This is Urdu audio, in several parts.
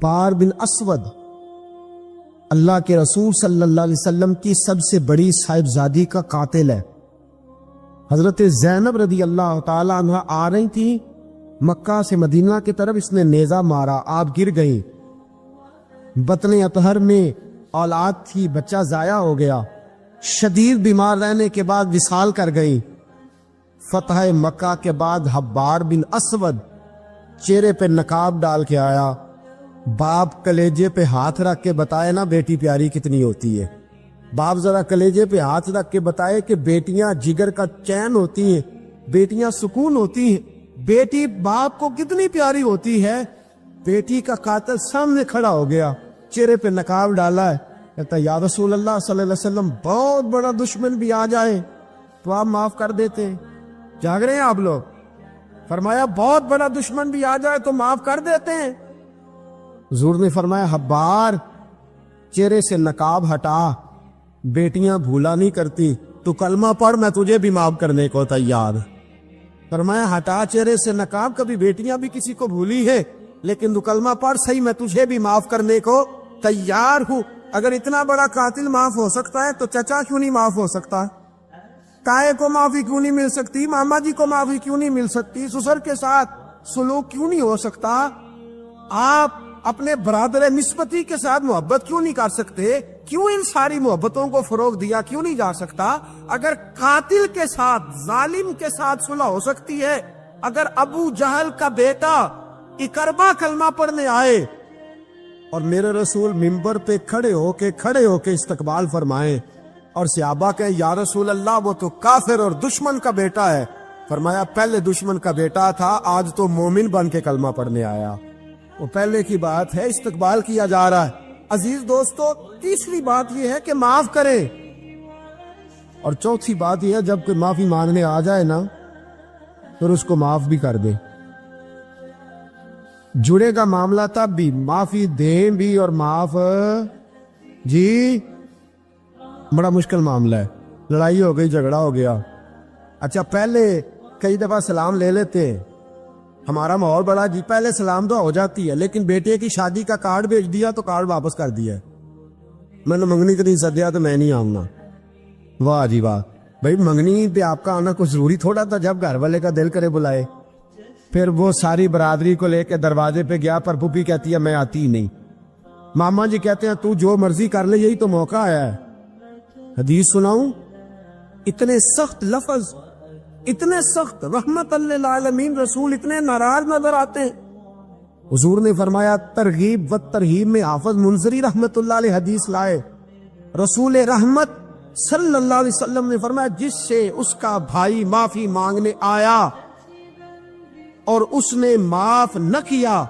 حبار بن اسود اللہ کے رسول صلی اللہ علیہ وسلم کی سب سے بڑی صاحبزادی کا قاتل ہے۔ حضرت زینب رضی اللہ تعالی عنہ آ رہی تھی مکہ سے مدینہ کی طرف، اس نے نیزہ مارا، آپ گر گئیں۔ بطن اطہر میں اولاد تھی، بچہ ضائع ہو گیا، شدید بیمار رہنے کے بعد وصال کر گئی۔ فتح مکہ کے بعد حبار بن اسود چہرے پہ نقاب ڈال کے آیا، باپ کلیجے پہ ہاتھ رکھ کے بتائے نا بیٹی پیاری کتنی ہوتی ہے۔ باپ ذرا کلیجے پہ ہاتھ رکھ کے بتائے کہ بیٹیاں جگر کا چین ہوتی ہیں، بیٹیاں سکون ہوتی ہیں، بیٹی باپ کو کتنی پیاری ہوتی ہے۔ بیٹی کا قاتل سامنے کھڑا ہو گیا، چہرے پہ نقاب ڈالا ہے، کہتا ہے یا رسول اللہ صلی اللہ علیہ وسلم بہت بڑا دشمن بھی آ جائے تو آپ معاف کر دیتے ہیں۔ جاگ رہے ہیں آپ لوگ؟ فرمایا بہت بڑا دشمن بھی آ جائے تو معاف کر دیتے ہیں۔ حضور نے فرمایا حبار چہرے سے نقاب ہٹا، بیٹیاں بھولا نہیں کرتی، تو کلمہ پڑھ میں تجھے بھی معاف کرنے کو تیار۔ فرمایا ہٹا چہرے سے نقاب، کبھی بیٹیاں بھی کسی کو بھولی ہے لیکن تو کلمہ پڑھ صحیح، میں تجھے بھی معاف کرنے کو تیار ہوں۔ اگر اتنا بڑا قاتل معاف ہو سکتا ہے تو چچا کیوں نہیں معاف ہو سکتا؟ تائے کو معافی کیوں نہیں مل سکتی؟ ماما جی کو معافی کیوں نہیں مل سکتی؟ سسر کے ساتھ سلوک کیوں نہیں ہو سکتا؟ آپ اپنے برادر نسبتی کے ساتھ محبت کیوں نہیں کر سکتے؟ کیوں ان ساری محبتوں کو فروغ دیا کیوں نہیں جا سکتا؟ اگر قاتل کے ساتھ، ظالم کے ساتھ صلح ہو سکتی ہے، اگر ابو جہل کا بیٹا اکربا کلمہ پڑھنے آئے اور میرے رسول منبر پہ کھڑے ہو کے استقبال فرمائیں اور صحابہ کہیں یا رسول اللہ وہ تو کافر اور دشمن کا بیٹا ہے، فرمایا پہلے دشمن کا بیٹا تھا، آج تو مومن بن کے کلمہ پڑھنے آیا۔ وہ پہلے کی بات ہے، استقبال کیا جا رہا ہے۔ عزیز دوستو، تیسری بات یہ ہے کہ معاف کریں، اور چوتھی بات یہ ہے جب کوئی معافی مانگنے آ جائے نا پھر اس کو معاف بھی کر دے۔ جڑے گا معاملہ تب بھی، معافی دیں بھی اور معاف جی بڑا مشکل معاملہ ہے۔ لڑائی ہو گئی، جھگڑا ہو گیا، اچھا پہلے کئی دفعہ سلام لے لیتے ہیں، ہمارا ماحول بڑا جی پہلے سلام دعا ہو جاتی ہے، لیکن بیٹے کی شادی کا کارڈ بھیج دیا تو کارڈ واپس کر دیا ہے، میں نے منگنی کو نہیں سدیا تو میں نہیں آؤں گا۔ واہ جی واہ، بھائی منگنی پہ آپ کا آنا کچھ ضروری تھوڑا تھا، جب گھر والے کا دل کرے بلائے۔ پھر وہ ساری برادری کو لے کے دروازے پہ گیا، پر پھوپھی کہتی ہے میں آتی ہی نہیں، ماما جی کہتے ہیں تو جو مرضی کر لے، یہی تو موقع آیا ہے۔ حدیث سناؤں، اتنے سخت لفظ، اتنے سخت، رحمت للعالمین رسول اتنے ناراض نظر آتے ہیں۔ حضور نے فرمایا ترغیب و ترہیب میں حافظ منذری رحمت اللہ علیہ حدیث لائے، رسول رحمت صلی اللہ علیہ وسلم نے فرمایا جس سے اس کا بھائی معافی مانگنے آیا اور اس نے معاف نہ کیا،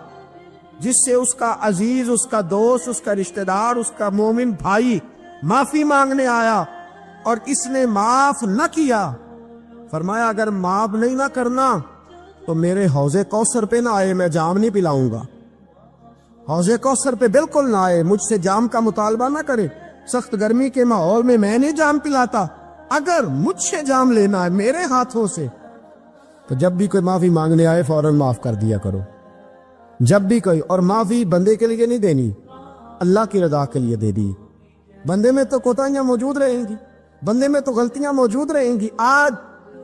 جس سے اس کا عزیز، اس کا دوست، اس کا رشتہ دار، اس کا مومن بھائی معافی مانگنے آیا اور اس نے معاف نہ کیا، فرمایا اگر معاف نہیں نہ کرنا تو میرے حوض کوثر پہ نہ آئے، میں جام نہیں پلاؤں گا۔ حوض کوثر پہ بالکل نہ آئے، مجھ سے جام کا مطالبہ نہ کرے، سخت گرمی کے ماحول میں میں نہیں جام پلاتا، اگر مجھ سے جام لینا ہے میرے ہاتھوں سے تو جب بھی کوئی معافی مانگنے آئے فوراً معاف کر دیا کرو، جب بھی کوئی۔ اور معافی بندے کے لیے نہیں دینی، اللہ کی رضا کے لیے دے دی۔ بندے میں تو کوتاہیاں موجود رہیں گی، بندے میں تو غلطیاں موجود رہیں گی۔ آج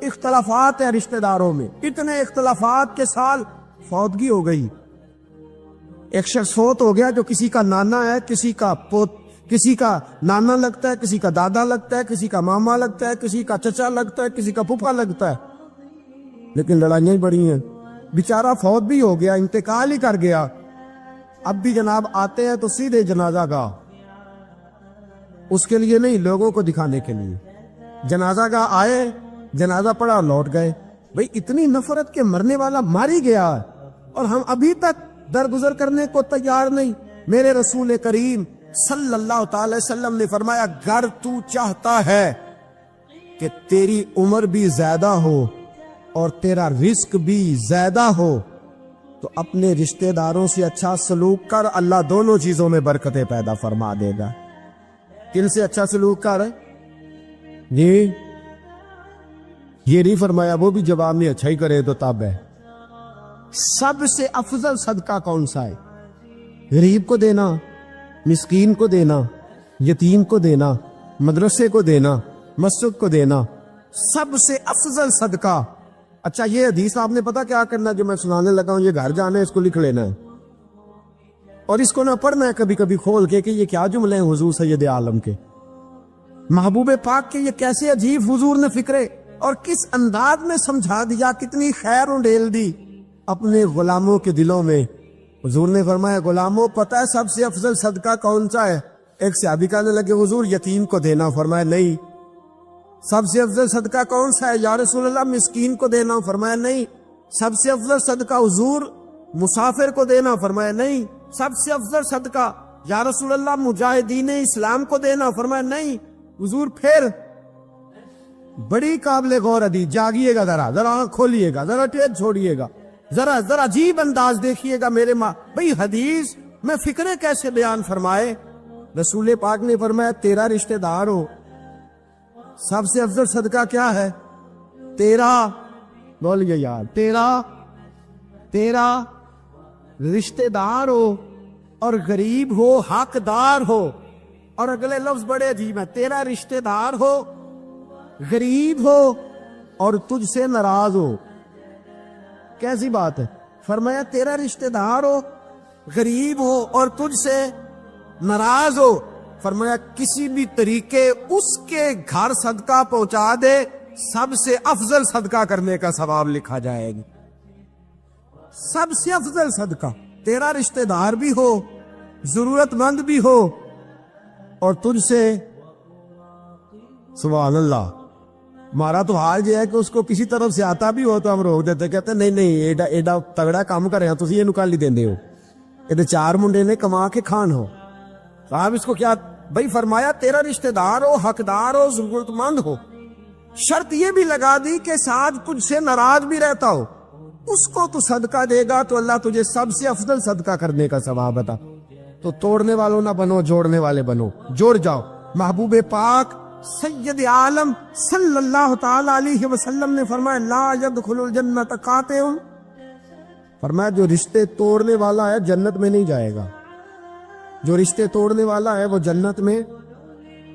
اختلافات ہیں رشتہ داروں میں، اتنے اختلافات کے سال فوتگی ہو گئی، ایک شخص فوت ہو گیا جو کسی کا نانا ہے، کسی کا کسی کا نانا لگتا ہے، کسی کا دادا لگتا ہے، کسی کا ماما لگتا ہے، کسی کا چچا لگتا ہے، کسی کا پھپھا لگتا ہے، لیکن لڑائیاں ہی بڑی ہیں۔ بیچارہ فوت بھی ہو گیا، انتقال ہی کر گیا، اب بھی جناب آتے ہیں تو سیدھے جنازہ گاہ، اس کے لیے نہیں، لوگوں کو دکھانے کے لیے۔ جنازہ گاہ آئے، جنازہ پڑا، لوٹ گئے۔ بھئی اتنی نفرت کے مرنے والا ماری گیا ہے اور ہم ابھی تک درگزر کرنے کو تیار نہیں۔ میرے رسول کریم صلی اللہ تعالی وسلم نے فرمایا اگر تو چاہتا ہے کہ تیری عمر بھی زیادہ ہو اور تیرا رزق بھی زیادہ ہو تو اپنے رشتہ داروں سے اچھا سلوک کر، اللہ دونوں چیزوں میں برکتیں پیدا فرما دے گا۔ کن سے اچھا سلوک کر جی؟ یہ نہیں فرمایا وہ بھی جواب نہیں اچھا ہی کرے تو تب ہے۔ سب سے افضل صدقہ کون سا ہے؟ غریب کو دینا، مسکین کو دینا، یتیم کو دینا، مدرسے کو دینا، مسجد کو دینا، سب سے افضل صدقہ۔ اچھا یہ حدیث آپ نے پتا کیا کرنا جو میں سنانے لگا ہوں، یہ گھر جانا ہے، اس کو لکھ لینا ہے اور اس کو نہ پڑھنا ہے کبھی کبھی کھول کے کہ یہ کیا جملے ہیں حضور سید عالم کے، محبوب پاک کے، یہ کیسے عجیب حضور نے فکرے اور کس انداز میں سمجھا دیا، کتنی خیر انڈیل دی اپنے غلاموں کے دلوں میں۔ حضور نے فرمایا غلاموں پتہ ہے سب سے افضل صدقہ کون سا ہے؟ ایک صحابی کہنے لگے حضور یتیم کو دینا، فرمایا نہیں۔ سب سے افضل صدقہ کون سا ہے یا رسول اللہ؟ مسکین کو دینا، فرمایا نہیں۔ سب سے افضل صدقہ حضور مسافر کو دینا، فرمایا نہیں۔ سب سے افضل صدقہ یا رسول اللہ مجاہدین اسلام کو دینا، فرمایا نہیں۔ حضور پھر بڑی قابل غور حدیث، جاگیے گا ذرا آنکھ کھولیے گا، ذرا ٹیڑھ چھوڑیے گا، ذرا عجیب انداز دیکھیے گا میرے ماں بھئی حدیث میں فکرے کیسے بیان فرمائے۔ رسول پاک نے فرمایا تیرا رشتہ دار ہو، سب سے افضل صدقہ کیا ہے؟ تیرا، بولیے یار، تیرا رشتہ دار ہو اور غریب ہو، حقدار ہو۔ اور اگلے لفظ بڑے عجیب ہیں، تیرا رشتہ دار ہو، غریب ہو اور تجھ سے ناراض ہو۔ کیسی بات ہے؟ فرمایا تیرا رشتہ دار ہو، غریب ہو اور تجھ سے ناراض ہو، فرمایا کسی بھی طریقے اس کے گھر صدقہ پہنچا دے، سب سے افضل صدقہ کرنے کا ثواب لکھا جائے گا۔ سب سے افضل صدقہ، تیرا رشتہ دار بھی ہو، ضرورت مند بھی ہو اور تجھ سے، سبحان اللہ، ہمارا تو حال یہ ہے کہ اس کو کسی طرف سے آتا بھی ہو تو ہم روک دیتے، کہتے ہیں نہیں ایڈا تگڑا کام کر رہے ہیں تسی یہ نکالی دیندے ہو، یہ چار منڈے نے کما کے کھان ہو، صاحب اس کو کیا بھائی؟ فرمایا تیرا رشتہ دار ہو، حقدار ہو، ضرورت مند ہو، شرط یہ بھی لگا دی کہ ساتھ تجھ سے ناراض بھی رہتا ہو، اس کو تو صدقہ دے گا تو اللہ تجھے سب سے افضل صدقہ کرنے کا ثواب عطا۔ تو توڑنے والوں نہ بنو، جوڑنے والے بنو، جوڑ جاؤ۔ محبوب پاک سید عالم صلی اللہ تعالی علیہ وسلم نے فرمایا لا يدخل الجنت قاطع، فرمایا جو رشتے توڑنے والا ہے جنت میں نہیں جائے گا، جو رشتے توڑنے والا ہے وہ جنت میں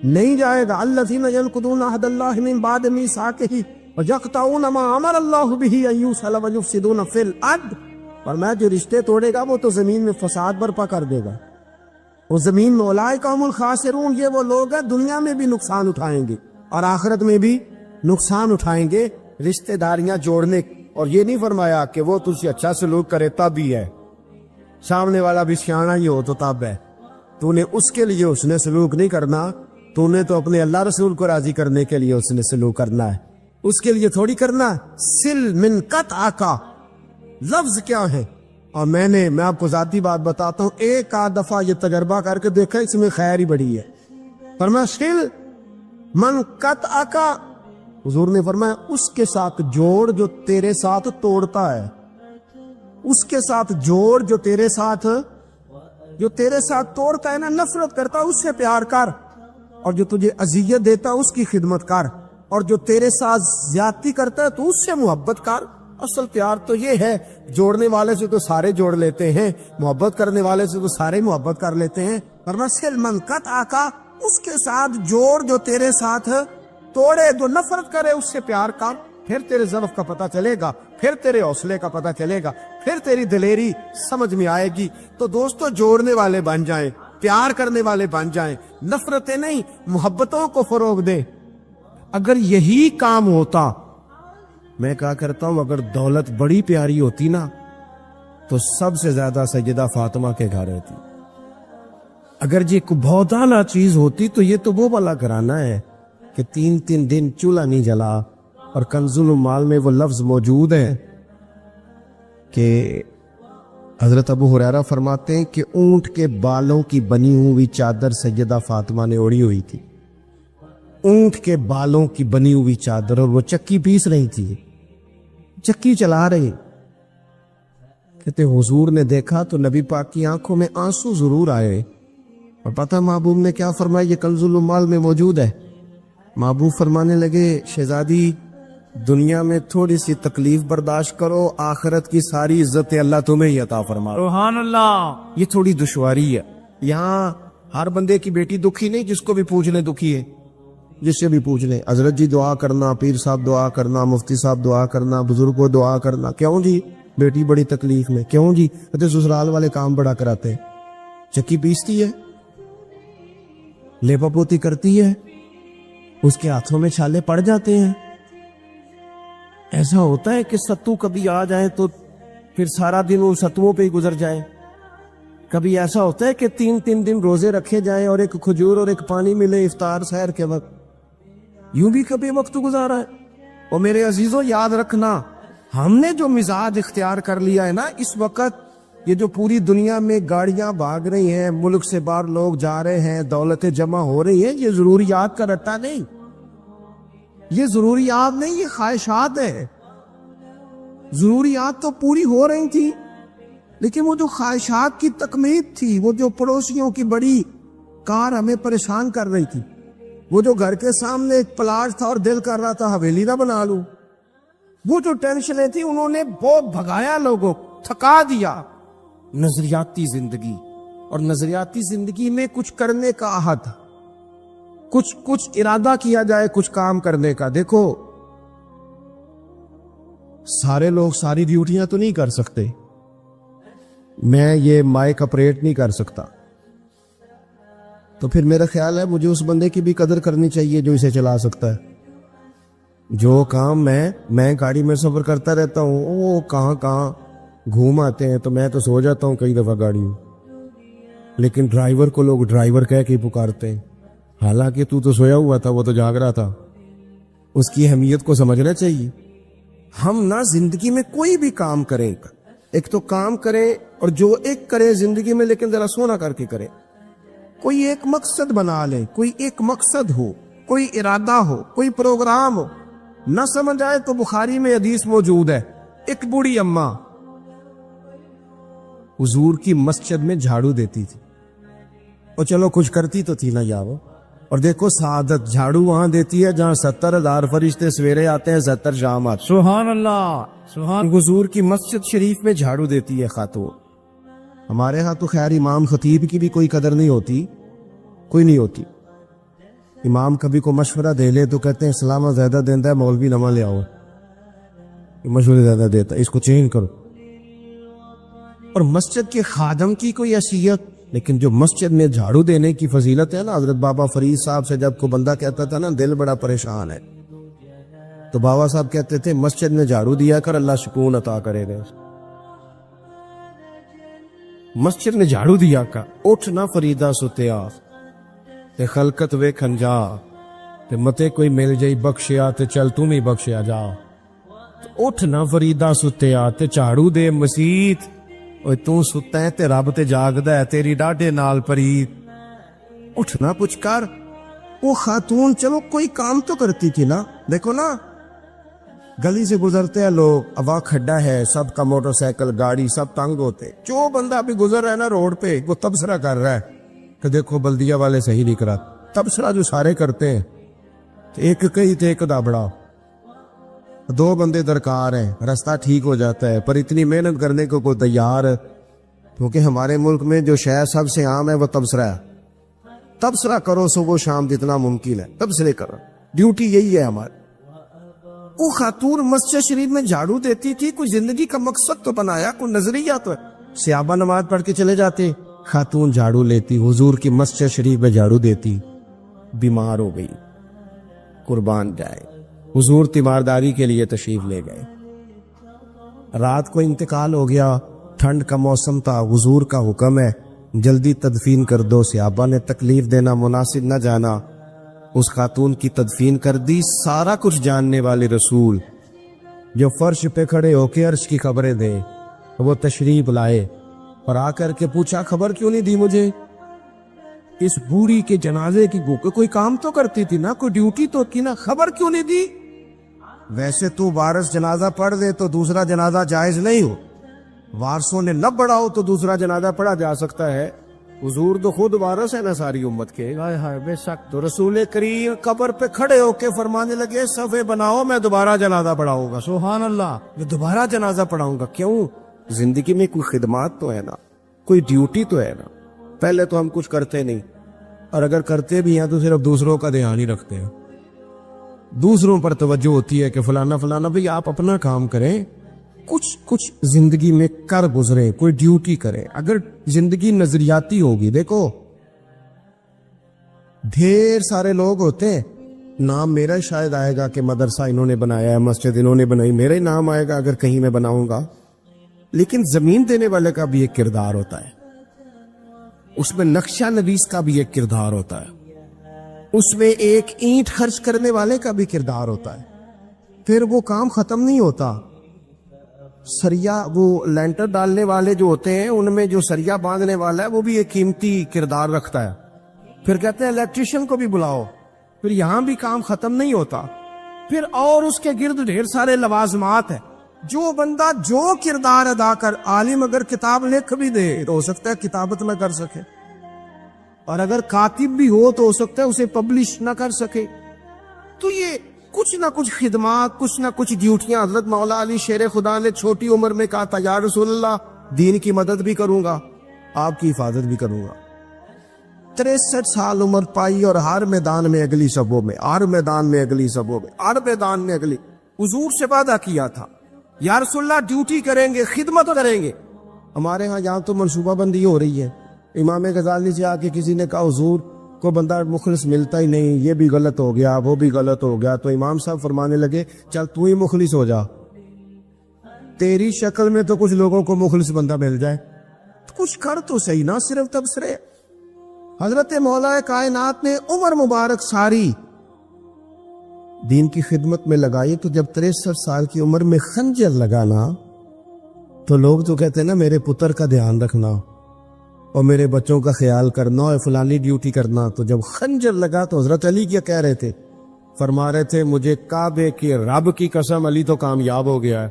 نہیں جائے گا۔ الذین ینقضون عہد اللہ من بعد میثاقہ ویقطعون ما امر اللہ بہ ان یوصل ویفسدون فی الارض، فرمایا جو رشتے توڑے گا وہ تو زمین میں فساد برپا کر دے گا، وہ زمین میں اولئک هم الخاسرون، یہ وہ لوگ ہیں دنیا میں بھی نقصان اٹھائیں گے اور آخرت میں بھی نقصان اٹھائیں گے رشتہ داریاں جوڑنے۔ اور یہ نہیں فرمایا کہ وہ تجھ سے اچھا سلوک کرے تب ہی ہے، سامنے والا بھی سیاںا ہی ہو تو تب ہے، تو نے اس کے لیے اس نے سلوک نہیں کرنا، تو نے تو اپنے اللہ رسول کو راضی کرنے کے لیے اس نے سلوک کرنا ہے، اس کے لیے تھوڑی کرنا۔ سل من قطع کا لفظ کیا ہے؟ اور میں آپ کو ذاتی بات بتاتا ہوں، ایک آدھ دفعہ یہ تجربہ کر کے دیکھا، اس میں خیر ہی بڑی ہے۔ فرمایا سل من قطع کا، حضور نے فرمایا اس کے ساتھ جوڑ جو تیرے ساتھ توڑتا ہے، اس کے ساتھ جوڑ جو تیرے ساتھ توڑتا ہے نا، نفرت کرتا اس سے پیار کر، اور جو تجھے اذیت دیتا اس کی خدمت کر، اور جو تیرے ساتھ زیادتی کرتا ہے تو اس سے محبت کر۔ اصل پیار تو یہ ہے، جوڑنے والے سے تو سارے جوڑ لیتے ہیں، محبت کرنے والے سے تو سارے محبت کر لیتے ہیں، ورنہ سل من قطع کا، اس کے ساتھ جوڑ جو تیرے ساتھ توڑے، جو نفرت کرے اس سے پیار کر، پھر تیرے ضعف کا پتہ چلے گا، پھر تیرے حوصلے کا پتہ چلے گا، پھر تیری دلیری سمجھ میں آئے گی۔ تو دوستو جوڑنے والے بن جائیں، پیار کرنے والے بن جائیں، نفرتیں نہیں محبتوں کو فروغ دیں۔ اگر یہی کام ہوتا، میں کہا کرتا ہوں اگر دولت بڑی پیاری ہوتی نا تو سب سے زیادہ سیدہ فاطمہ کے گھر رہتی، اگر یہ بہت اعلیٰ چیز ہوتی تو یہ تو وہ والا گھرانہ ہے کہ 3 دن چولہا نہیں جلا۔ اور کنز المال میں وہ لفظ موجود ہے کہ حضرت ابو ہریرہ فرماتے ہیں کہ اونٹ کے بالوں کی بنی ہوئی چادر سیدہ فاطمہ نے اوڑھی ہوئی تھی، اونٹ کے بالوں کی بنی ہوئی چادر، اور وہ چکی پیس رہی تھی، چکی چلا رہی۔ کہتے حضور نے دیکھا تو نبی پاک کی آنکھوں میں آنسو ضرور آئے، اور پتہ محبوب نے کیا فرمایا؟ یہ کنز المال میں موجود ہے۔ محبوب فرمانے لگے شہزادی دنیا میں تھوڑی سی تکلیف برداشت کرو، آخرت کی ساری عزتیں اللہ تمہیں ہی عطا فرما۔ سبحان اللہ۔ یہ تھوڑی دشواری ہے۔ یہاں ہر بندے کی بیٹی دکھی نہیں، جس کو بھی پوچھ لیں دکھی ہے، جس سے بھی پوچھ لیں۔ حضرت جی دعا کرنا، پیر صاحب دعا کرنا، مفتی صاحب دعا کرنا، بزرگ کو دعا کرنا۔ کیوں جی؟ بیٹی بڑی تکلیف میں۔ کیوں جی؟ کہتے سسرال والے کام بڑا کراتے ہیں، چکی پیستی ہے، لیپا پوتی کرتی ہے، اس کے ہاتھوں میں چھالے پڑ جاتے ہیں۔ ایسا ہوتا ہے کہ ستو کبھی آ جائے تو پھر سارا دن ان ستوؤں پہ ہی گزر جائے۔ کبھی ایسا ہوتا ہے کہ 3 دن روزے رکھے جائیں اور ایک کھجور اور ایک پانی ملے افطار سحر کے وقت۔ یوں بھی کبھی وقت گزارا ہے۔ اور میرے عزیزوں یاد رکھنا، ہم نے جو مزاج اختیار کر لیا ہے نا اس وقت، یہ جو پوری دنیا میں گاڑیاں بھاگ رہی ہیں، ملک سے باہر لوگ جا رہے ہیں، دولتیں جمع ہو رہی ہیں، یہ ضروریات کا رٹا نہیں، یہ ضروریات نہیں، یہ خواہشات ہے۔ ضروریات تو پوری ہو رہی تھی، لیکن وہ جو خواہشات کی تکمیل تھی، وہ جو پڑوسیوں کی بڑی کار ہمیں پریشان کر رہی تھی، وہ جو گھر کے سامنے ایک پلاٹ تھا اور دل کر رہا تھا حویلی نہ بنا لوں، وہ جو ٹینشنیں تھی، انہوں نے بہت بھگایا، لوگوں تھکا دیا۔ نظریاتی زندگی، اور نظریاتی زندگی میں کچھ کرنے کا عہد، کچھ ارادہ کیا جائے کچھ کام کرنے کا۔ دیکھو سارے لوگ ساری ڈیوٹیاں تو نہیں کر سکتے، میں یہ مائک اپریٹ نہیں کر سکتا، تو پھر میرا خیال ہے مجھے اس بندے کی بھی قدر کرنی چاہیے جو اسے چلا سکتا ہے۔ جو کام میں گاڑی میں سفر کرتا رہتا ہوں، وہ کہاں گھوم آتے ہیں، تو میں تو سو جاتا ہوں کئی دفعہ گاڑی میں، لیکن ڈرائیور کو لوگ ڈرائیور کہہ کے پکارتے ہیں، حالانکہ تو سویا ہوا تھا، وہ تو جاگ رہا تھا۔ اس کی اہمیت کو سمجھنا چاہیے۔ ہم نہ زندگی میں کوئی بھی کام کریں، ایک تو کام کریں، اور جو ایک کرے زندگی میں لیکن ذرا سونا کر کے کرے، کوئی ایک مقصد بنا لے، کوئی ایک مقصد ہو، کوئی ارادہ ہو، کوئی پروگرام ہو۔ نہ سمجھ آئے تو بخاری میں حدیث موجود ہے، ایک بوڑھی اماں حضور کی مسجد میں جھاڑو دیتی تھی، اور چلو کچھ کرتی تو تھی نا یا وہ، اور دیکھو سعادت جھاڑو وہاں دیتی ہے جہاں 70,000 فرشتے سویرے آتے ہیں، 70 شام آتے ہیں۔ سبحان اللہ، سبحان۔ حضور کی مسجد شریف میں جھاڑو دیتی ہے خاتون۔ ہمارے ہاں تو خیر امام خطیب کی بھی کوئی قدر نہیں ہوتی، کوئی نہیں ہوتی۔ امام کبھی کو مشورہ دے لے تو کہتے ہیں اسلام زیادہ دیتا ہے، مولوی نما لے آؤ، مشورے زیادہ دیتا ہے، اس کو چینج کرو۔ اور مسجد کے خادم کی کوئی حیثیت، لیکن جو مسجد میں جھاڑو دینے کی فضیلت ہے نا، حضرت بابا فرید صاحب سے جب کو بندہ کہتا تھا نا دل بڑا پریشان ہے، تو بابا صاحب کہتے تھے مسجد میں جھاڑو دیا کر، اللہ سکون عطا کرے گا۔ مسجد میں جھاڑو دیا کر، اٹھ نہ فریدا ستیا تے خلقت ویکھن جا، تے متے کوئی مل جائی بخشیا تے چل تم ہی بخشیا جا۔ اٹھ نہ فریدا ستیا تے جھاڑو دے مسیت، اوے تو ستا ہے تے رب تے جاگدا ہے، تیری ڈاڈے نال پریت۔ اٹھنا کچھ کر۔ وہ خاتون چلو کوئی کام تو کرتی تھی نا، دیکھو نا گلی سے گزرتے ہیں لوگ، اب کھڈا ہے، سب کا موٹر سائیکل گاڑی سب تنگ ہوتے، جو بندہ ابھی گزر رہا ہے نا روڈ پہ، وہ تبصرہ کر رہا ہے کہ دیکھو بلدیہ والے صحیح نہیں کرا۔ تبصرہ جو سارے کرتے ہیں، ایک کئی تے ایک دابڑا، 2 بندے درکار ہیں، راستہ ٹھیک ہو جاتا ہے، پر اتنی محنت کرنے کو کوئی تیار ہے، کیونکہ ہمارے ملک میں جو شے سب سے عام ہے وہ تبصرہ ہے۔ تبصرہ کرو صبح شام جتنا ممکن ہے، تبصرے کرو، ڈیوٹی یہی ہے ہماری۔ وہ خاتون مسجد شریف میں جھاڑو دیتی تھی، کوئی زندگی کا مقصد تو بنایا، کوئی نظریہ تو ہے۔ صحابہ نماز پڑھ کے چلے جاتے، خاتون جھاڑو لیتی، حضور کی مسجد شریف میں جھاڑو دیتی، بیمار ہو گئی، قربان جائے، حضور تیمارداری کے لیے تشریف لے گئے، رات کو انتقال ہو گیا، ٹھنڈ کا موسم تھا، حضور کا حکم ہے جلدی تدفین کر دو، صحابہ نے تکلیف دینا مناسب نہ جانا، اس خاتون کی تدفین کر دی۔ سارا کچھ جاننے والے رسول جو فرش پہ کھڑے ہو کے عرش کی خبریں دے، وہ تشریف لائے اور آ کر کے پوچھا خبر کیوں نہیں دی مجھے؟ اس بوڑھی کے جنازے کی کوئی کام تو کرتی تھی نا، کوئی ڈیوٹی تو کی نا، خبر کیوں نہیں دی؟ ویسے تو وارث جنازہ پڑھ دے تو دوسرا جنازہ جائز نہیں ہو، وارثوں نے نہ پڑھا ہو تو دوسرا جنازہ پڑھا جا سکتا ہے، حضور تو خود وارث ہے نا ساری امت کے. ہائے ہائے بے شک. تو رسول کریم قبر پہ کھڑے ہو کے فرمانے لگے صفے بناؤ میں دوبارہ جنازہ پڑھاؤں گا. سبحان اللہ. میں دوبارہ جنازہ پڑھاؤں گا. کیوں؟ زندگی میں کوئی خدمات تو ہے نا, کوئی ڈیوٹی تو ہے نا. پہلے تو ہم کچھ کرتے نہیں, اور اگر کرتے بھی ہیں تو صرف دوسروں کا دھیان ہی رکھتے ہیں. دوسروں پر توجہ ہوتی ہے کہ فلانا فلانا. بھئی آپ اپنا کام کریں, کچھ زندگی میں کر گزرے, کوئی ڈیوٹی کریں. اگر زندگی نظریاتی ہوگی, دیکھو ڈھیر سارے لوگ ہوتے ہیں, نام میرا شاید آئے گا کہ مدرسہ انہوں نے بنایا ہے, مسجد انہوں نے بنائی, میرا ہی نام آئے گا اگر کہیں میں بناؤں گا. لیکن زمین دینے والے کا بھی ایک کردار ہوتا ہے, اس میں نقشہ نویس کا بھی ایک کردار ہوتا ہے, اس میں ایک اینٹ خرچ کرنے والے کا بھی کردار ہوتا ہے. پھر وہ کام ختم نہیں ہوتا. سریا, وہ لینٹر ڈالنے والے جو ہوتے ہیں ان میں جو سریا باندھنے والا ہے وہ بھی ایک قیمتی کردار رکھتا ہے. پھر کہتے ہیں الیکٹریشین کو بھی بلاؤ. پھر یہاں بھی کام ختم نہیں ہوتا. پھر اور اس کے گرد ڈھیر سارے لوازمات ہیں. جو بندہ جو کردار ادا کر, عالم اگر کتاب لکھ بھی دے تو ہو سکتا ہے کتابت نہ کر سکے, اور اگر کاتب بھی ہو تو ہو سکتا ہے اسے پبلش نہ کر سکے. تو یہ کچھ نہ کچھ خدمات, کچھ نہ کچھ ڈیوٹیاں. حضرت مولا علی شیر خدا نے چھوٹی عمر میں کہا تھا یا رسول اللہ دین کی مدد بھی کروں گا, آپ کی حفاظت بھی کروں گا. 63 سال عمر پائی اور ہر میدان میں اگلی صبوں میں, ہر میدان میں اگلی صبوں میں, ہر میدان میں اگلی. حضور سے وعدہ کیا تھا یا رسول اللہ ڈیوٹی کریں گے, خدمت کریں گے. ہمارے ہاں یہاں تو منصوبہ بندی ہو رہی ہے. امام غزالی سے آ کے کسی نے کہا حضور کو بندہ مخلص ملتا ہی نہیں, یہ بھی غلط ہو گیا, وہ بھی غلط ہو گیا. تو امام صاحب فرمانے لگے چل تو ہی مخلص ہو جا, تیری شکل میں تو کچھ لوگوں کو مخلص بندہ مل جائے, کچھ کر تو صحیح, نہ صرف تبصرے. حضرت مولا کائنات نے عمر مبارک ساری دین کی خدمت میں لگائی. تو جب 63 سال کی عمر میں خنجر لگانا تو لوگ تو کہتے ہیں نا میرے پتر کا دھیان رکھنا اور میرے بچوں کا خیال کرنا اور فلانی ڈیوٹی کرنا. تو جب خنجر لگا تو حضرت علی کیا کہہ رہے تھے؟ فرما رہے تھے مجھے کعبے کی رب کی قسم علی تو کامیاب ہو گیا ہے.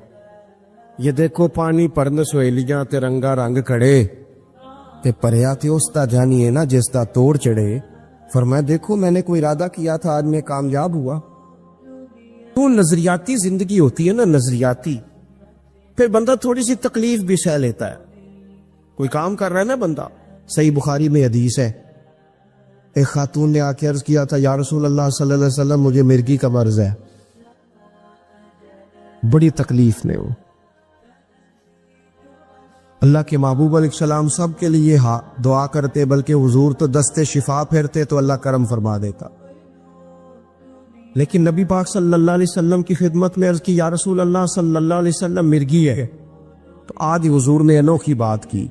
یہ دیکھو پانی پرن سہیلیاں تے رنگا رنگ کھڑے تے پریا تے اس دا جانی ہے نا جس دا توڑ چڑھے. فرمایا دیکھو میں نے کوئی ارادہ کیا تھا, آج میں کامیاب ہوا. تو نظریاتی زندگی ہوتی ہے نا, نظریاتی. پھر بندہ تھوڑی سی تکلیف بھی سہ لیتا ہے. کوئی کام کر رہا ہے نا بندہ, صحیح بخاری میں حدیث ہے, ایک خاتون نے آ کے عرض کیا تھا یا رسول اللہ صلی اللہ علیہ وسلم مجھے مرگی کا مرض ہے. بڑی تکلیف میں. وہ اللہ کے محبوب علیہ السلام سب کے لیے دعا کرتے, بلکہ حضور تو دستے شفا پھیرتے تو اللہ کرم فرما دیتا. لیکن نبی پاک صلی اللہ علیہ وسلم کی خدمت میں عرض کی یا رسول اللہ صلی اللہ علیہ وسلم مرگی ہے. تو آج حضور نے انوکھی بات کی.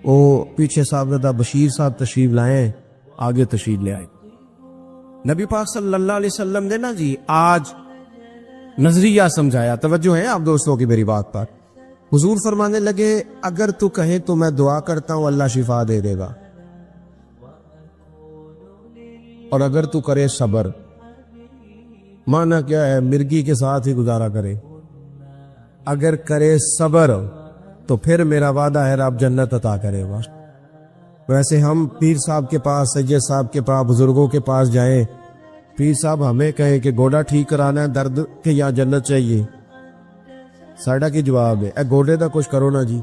وہ پیچھے صاحبزادہ بشیر صاحب تشریف لائیں, آگے تشریف لے آئے. نبی پاک صلی اللہ علیہ وسلم نے نا جی آج نظریہ سمجھایا. توجہ ہے آپ دوستوں کی میری بات پر. حضور فرمانے لگے اگر تو کہے تو میں دعا کرتا ہوں اللہ شفا دے دے گا, اور اگر تو کرے صبر. مانا کیا ہے؟ مرگی کے ساتھ ہی گزارا کرے. اگر کرے صبر تو پھر میرا وعدہ ہے رب جنت عطا کرے گا. ویسے ہم پیر صاحب کے پاس, سید صاحب کے پاس, بزرگوں کے پاس جائیں, پیر صاحب ہمیں کہیں کہ گوڑا ٹھیک کرانا ہے درد کے یا جنت چاہیے, ساڑا کی جواب ہے اے گوڑے دا کچھ کرو نا جی,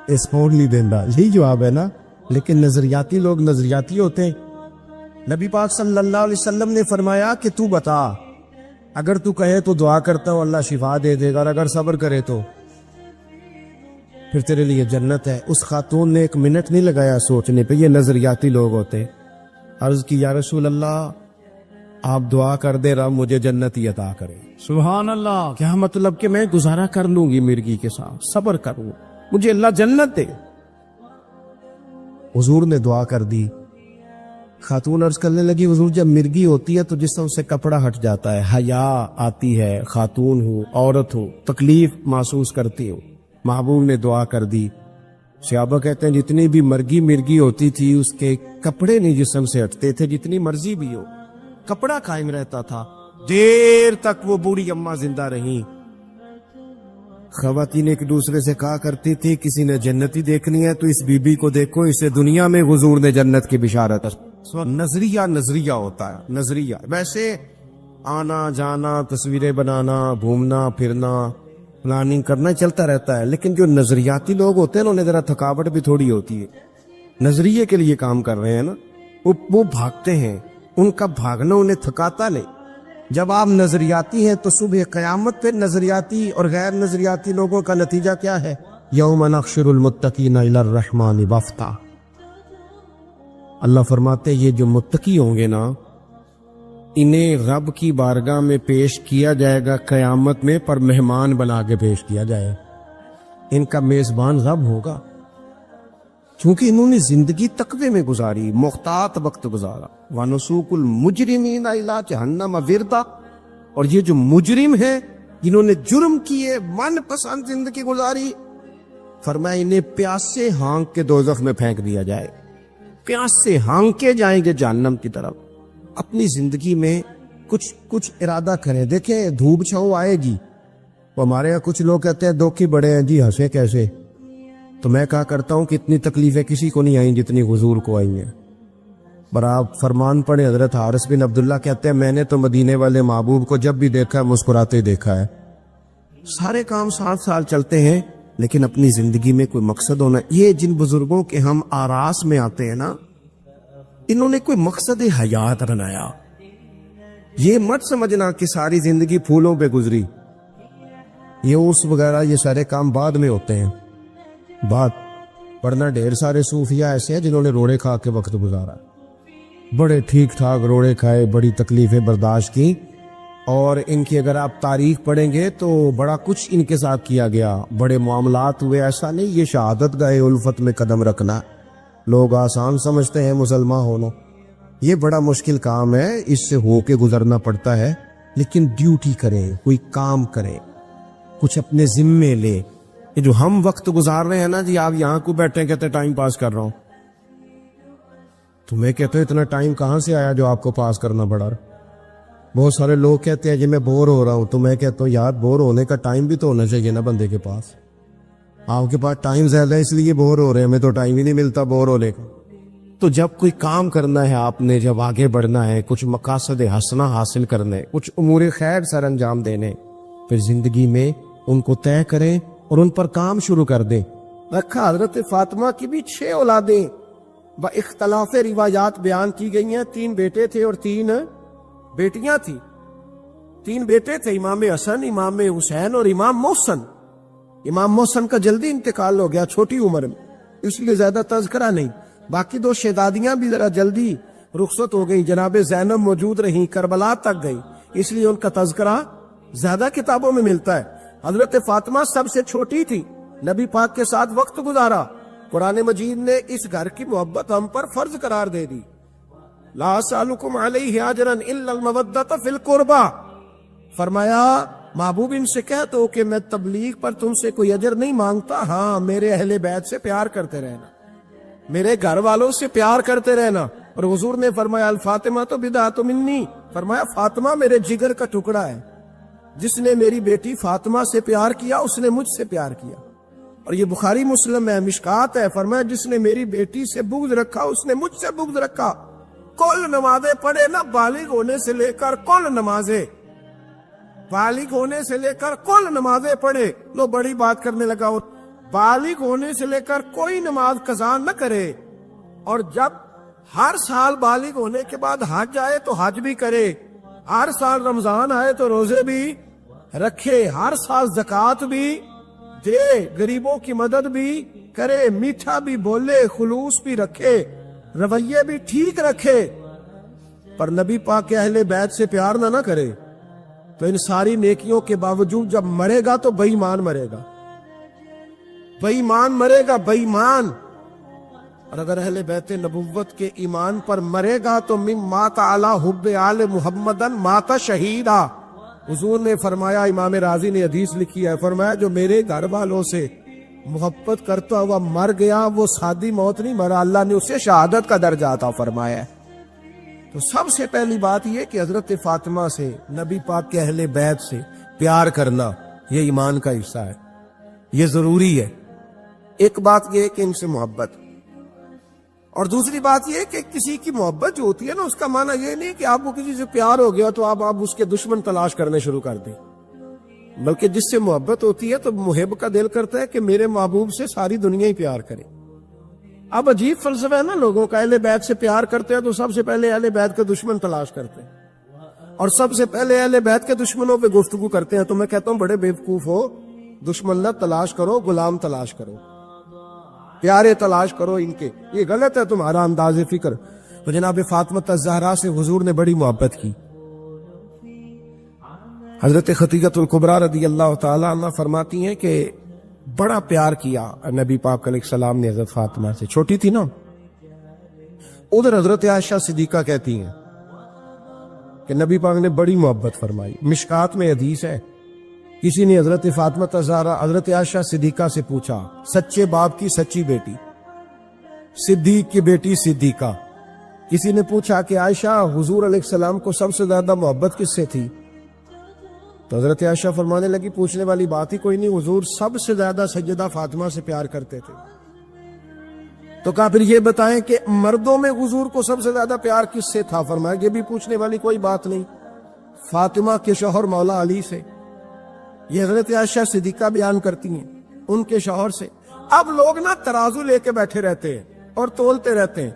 اس فون نہیں دینا, یہی جواب ہے نا. لیکن نظریاتی لوگ نظریاتی ہوتے ہیں. نبی پاک صلی اللہ علیہ وسلم نے فرمایا کہ تو بتا, اگر تو کہے تو دعا کرتا ہوں اللہ شفا دے دے گا, اور اگر صبر کرے تو پھر تیرے لیے جنت ہے. اس خاتون نے 1 منٹ نہیں لگایا سوچنے پہ. یہ نظریاتی لوگ ہوتے. عرض کی یا رسول اللہ آپ دعا کر دے رب مجھے جنت ہی عطا کرے. سبحان اللہ. کیا مطلب کہ میں گزارا کر لوں گی مرگی کے ساتھ, صبر کروں, مجھے اللہ جنت دے. حضور نے دعا کر دی. خاتون عرض کرنے لگی حضور جب مرگی ہوتی ہے تو جسم سے کپڑا ہٹ جاتا ہے, حیا آتی ہے, خاتون ہو عورت ہو, تکلیف محسوس کرتی ہو. محبوب نے دعا کر دی. صحابہ کہتے ہیں جتنی بھی مرگی ہوتی تھی اس کے کپڑے نہیں جسم سے ہٹتے تھے, جتنی مرضی بھی ہو کپڑا قائم رہتا تھا. دیر تک وہ بوڑھی اماں زندہ رہیں. خواتین ایک دوسرے سے کہا کرتی تھی کسی نے جنتی دیکھنی ہے تو اس بی بی کو دیکھو، اسے دنیا میں حضور نے جنت کی بشارت۔ نظریہ ہوتا ہے، نظریہ۔ ویسے آنا جانا، تصویریں بنانا، گھومنا پھرنا، پلاننگ کرنا چلتا رہتا ہے، لیکن جو نظریاتی لوگ ہوتے ہیں نا انہیں ذرا تھکاوٹ بھی تھوڑی ہوتی ہے۔ نظریے کے لیے کام کر رہے ہیں نا، وہ بھاگتے ہیں، ان کا بھاگنا انہیں تھکاتا نہیں۔ جب آپ نظریاتی ہیں تو صبح قیامت پہ نظریاتی اور غیر نظریاتی لوگوں کا نتیجہ کیا ہے؟ یوم نحشر المتقین الی الرحمن وفدا۔ اللہ فرماتے یہ جو متقی ہوں گے نا، انہیں رب کی بارگاہ میں پیش کیا جائے گا قیامت میں، پر مہمان بنا کے پیش کیا جائے، ان کا میزبان رب ہوگا، چونکہ انہوں نے زندگی تقوی میں گزاری، محتاط وقت گزارا۔ وَنُسُوقُ الْمُجْرِمِينَ إِلَىٰ جَهَنَّمَ وِرْدًا، اور یہ جو مجرم ہیں جنہوں نے جرم کیے، من پسند زندگی گزاری، فرمایا انہیں پیاس سے ہانک کے دوزخ میں پھینک دیا جائے، پیاس سے ہانکے جائیں گے جہنم کی طرف۔ اپنی زندگی میں کچھ ارادہ کریں، دیکھیں دھوپ چھاؤں آئے گی۔ وہ ہمارے یہاں کچھ لوگ کہتے ہیں دکھی بڑے ہیں جی، ہنسے کیسے؟ تو میں کہا کرتا ہوں کہ اتنی تکلیفیں کسی کو نہیں آئیں جتنی حضور کو آئی ہیں۔ پر آپ فرمان پڑھیں، حضرت حارث بن عبداللہ کہتے ہیں میں نے تو مدینے والے محبوب کو جب بھی دیکھا ہے مسکراتے دیکھا ہے۔ سارے کام 7 سال چلتے ہیں، لیکن اپنی زندگی میں کوئی مقصد ہونا۔ یہ جن بزرگوں کے ہم آراس میں آتے ہیں نا، انہوں نے کوئی مقصد حیات بنایا۔ یہ مت سمجھنا کہ ساری زندگی پھولوں پہ گزری، یہ اس وغیرہ یہ سارے کام بعد میں ہوتے ہیں، ورنہ ڈھیر سارے صوفیہ ایسے ہیں جنہوں نے روڑے کھا کے وقت گزارا، بڑے ٹھیک ٹھاک روڑے کھائے، بڑی تکلیفیں برداشت کی، اور ان کی اگر آپ تاریخ پڑھیں گے تو بڑا کچھ ان کے ساتھ کیا گیا، بڑے معاملات ہوئے۔ ایسا نہیں یہ شہادت گاہ الفت میں قدم رکھنا لوگ آسان سمجھتے ہیں مسلمان ہونا، یہ بڑا مشکل کام ہے، اس سے ہو کے گزرنا پڑتا ہے۔ لیکن ڈیوٹی کریں، کوئی کام کریں، کچھ اپنے ذمے لے۔ یہ جو ہم وقت گزار رہے ہیں نا جی، آپ یہاں کو بیٹھے کہتے ٹائم پاس کر رہا ہوں، تو میں کہتا ہوں اتنا ٹائم کہاں سے آیا جو آپ کو پاس کرنا پڑا؟ بہت سارے لوگ کہتے ہیں جی میں بور ہو رہا ہوں، تو میں کہتا ہوں یار بور ہونے کا ٹائم بھی تو ہونا چاہیے نا بندے کے پاس۔ آپ کے پاس ٹائم زیادہ ہے اس لیے بور ہو رہے ہیں، ہمیں تو ٹائم ہی نہیں ملتا بور ہونے کا۔ تو جب کوئی کام کرنا ہے آپ نے، جب آگے بڑھنا ہے، کچھ مقاصد حسنہ حاصل کرنے، کچھ امور خیر سر انجام دینے، پھر زندگی میں ان کو طے کریں اور ان پر کام شروع کر دیں۔ رکھا حضرت فاطمہ کی بھی 6 اولادیں با اختلاف روایات بیان کی گئی ہیں، 3 بیٹے تھے اور 3 بیٹیاں تھیں۔ 3 بیٹے تھے، امام حسن، امام حسین اور امام محسن۔ امام محسن کا جلدی انتقال ہو گیا چھوٹی عمر میں، اس لیے زیادہ تذکرہ نہیں۔ باقی 2 شہزادیاں بھی ذرا جلدی رخصت ہو گئی، جناب زینب موجود رہیں، کربلا تک گئی، اس لیے ان کا تذکرہ زیادہ کتابوں میں ملتا ہے۔ حضرت فاطمہ سب سے چھوٹی تھی، نبی پاک کے ساتھ وقت گزارا، قرآن مجید نے اس گھر کی محبت ہم پر فرض قرار دے دی۔ لا اسألکم علیہ اجرا الا المودۃ فی القربى، فرمایا محبوب ان سے کہہ دو کہ میں تبلیغ پر تم سے کوئی اجر نہیں مانگتا، ہاں میرے اہل بیت سے پیار کرتے رہنا، میرے گھر والوں سے پیار کرتے رہنا۔ اور حضور نے فرمایا الفاطمہ تو بدعۃ منی، فرمایا فاطمہ میرے جگر کا ٹکڑا ہے، جس نے میری بیٹی فاطمہ سے پیار کیا اس نے مجھ سے پیار کیا۔ اور یہ بخاری مسلم ہے، مشکات ہے، فرمایا جس نے میری بیٹی سے بغض رکھا اس نے مجھ سے بغض رکھا۔ کل نمازیں پڑھے نا، بالغ ہونے سے لے کر کل نمازیں، بالغ ہونے سے لے کر کل نمازیں پڑھے۔ لو بڑی بات کرنے لگا، اور بالغ ہونے سے لے کر کوئی نماز قضا نہ کرے، اور جب ہر سال بالغ ہونے کے بعد حج آئے تو حج بھی کرے، ہر سال رمضان آئے تو روزے بھی رکھے، ہر سال زکوٰۃ بھی دے، غریبوں کی مدد بھی کرے، میٹھا بھی بولے، خلوص بھی رکھے، رویے بھی ٹھیک رکھے، پر نبی پاک کے اہل بیت سے پیار نہ کرے تو ان ساری نیکیوں کے باوجود جب مرے گا تو بے ایمان مرے گا، بے ایمان مرے گا، بے ایمان۔ اور اگر اہل بیت نبوت کے ایمان پر مرے گا تو من مات علی حب آل محمدن مات شہیدا۔ حضور نے فرمایا، امام راضی نے حدیث لکھی ہے، فرمایا جو میرے گھر والوں سے محبت کرتا ہوا مر گیا وہ سادی موت نہیں مرا، اللہ نے اسے شہادت کا درجہ عطا فرمایا ہے۔ تو سب سے پہلی بات یہ کہ حضرت فاطمہ سے، نبی پاک کے اہل بیت سے پیار کرنا، یہ ایمان کا حصہ ہے۔ یہ ضروری ہے. ایک بات یہ ہے کہ ان سے محبت، اور دوسری بات یہ ہے کہ کسی کی محبت جو ہوتی ہے نا، اس کا معنی یہ نہیں کہ آپ کو کسی سے پیار ہو گیا تو آپ اس کے دشمن تلاش کرنے شروع کر دیں، بلکہ جس سے محبت ہوتی ہے تو محب کا دل کرتا ہے کہ میرے محبوب سے ساری دنیا ہی پیار کرے. اب عجیب فلسفہ ہے نا لوگوں کا، اہل بیت سے پیار کرتے ہیں تو سب سے پہلے اہل بیت کا دشمن تلاش کرتے ہیں، اور سب سے پہلے اہل بیت کے دشمنوں پہ گفتگو کرتے ہیں. تو میں کہتا ہوں بڑے بیوقوف ہو، دشمن نہ تلاش کرو، غلام تلاش کرو، پیارے تلاش کرو ان کے. یہ غلط ہے تمہارا انداز فکر. تو جناب فاطمہ الزہرا سے حضور نے بڑی محبت کی. حضرت خدیجہ الکبریٰ رضی اللہ تعالی عنہ فرماتی ہیں کہ بڑا پیار کیا نبی پاک علیہ السلام نے حضرت فاطمہ سے. چھوٹی تھی نا. ادھر حضرت عائشہ صدیقہ کہتی ہیں کہ نبی پاک نے بڑی محبت فرمائی. مشکات میں حدیث ہے، کسی نے حضرت فاطمہ الزہرا حضرت عائشہ صدیقہ سے پوچھا، سچے باپ کی سچی بیٹی، صدیق کی بیٹی صدیقہ. کسی نے پوچھا کہ عائشہ حضور علیہ السلام کو سب سے زیادہ محبت کس سے تھی؟ تو حضرت عائشہ فرمانے لگی پوچھنے والی بات ہی کوئی نہیں، حضور سب سے زیادہ سیدہ فاطمہ سے پیار کرتے تھے. تو کہا پھر یہ بتائیں کہ مردوں میں حضور کو سب سے زیادہ پیار کس سے تھا؟ فرمایا یہ بھی پوچھنے والی کوئی بات نہیں، فاطمہ کے شوہر مولا علی سے. یہ حضرت عائشہ صدیقہ بیان کرتی ہیں ان کے شوہر سے. اب لوگ نا ترازو لے کے بیٹھے رہتے ہیں اور تولتے رہتے ہیں.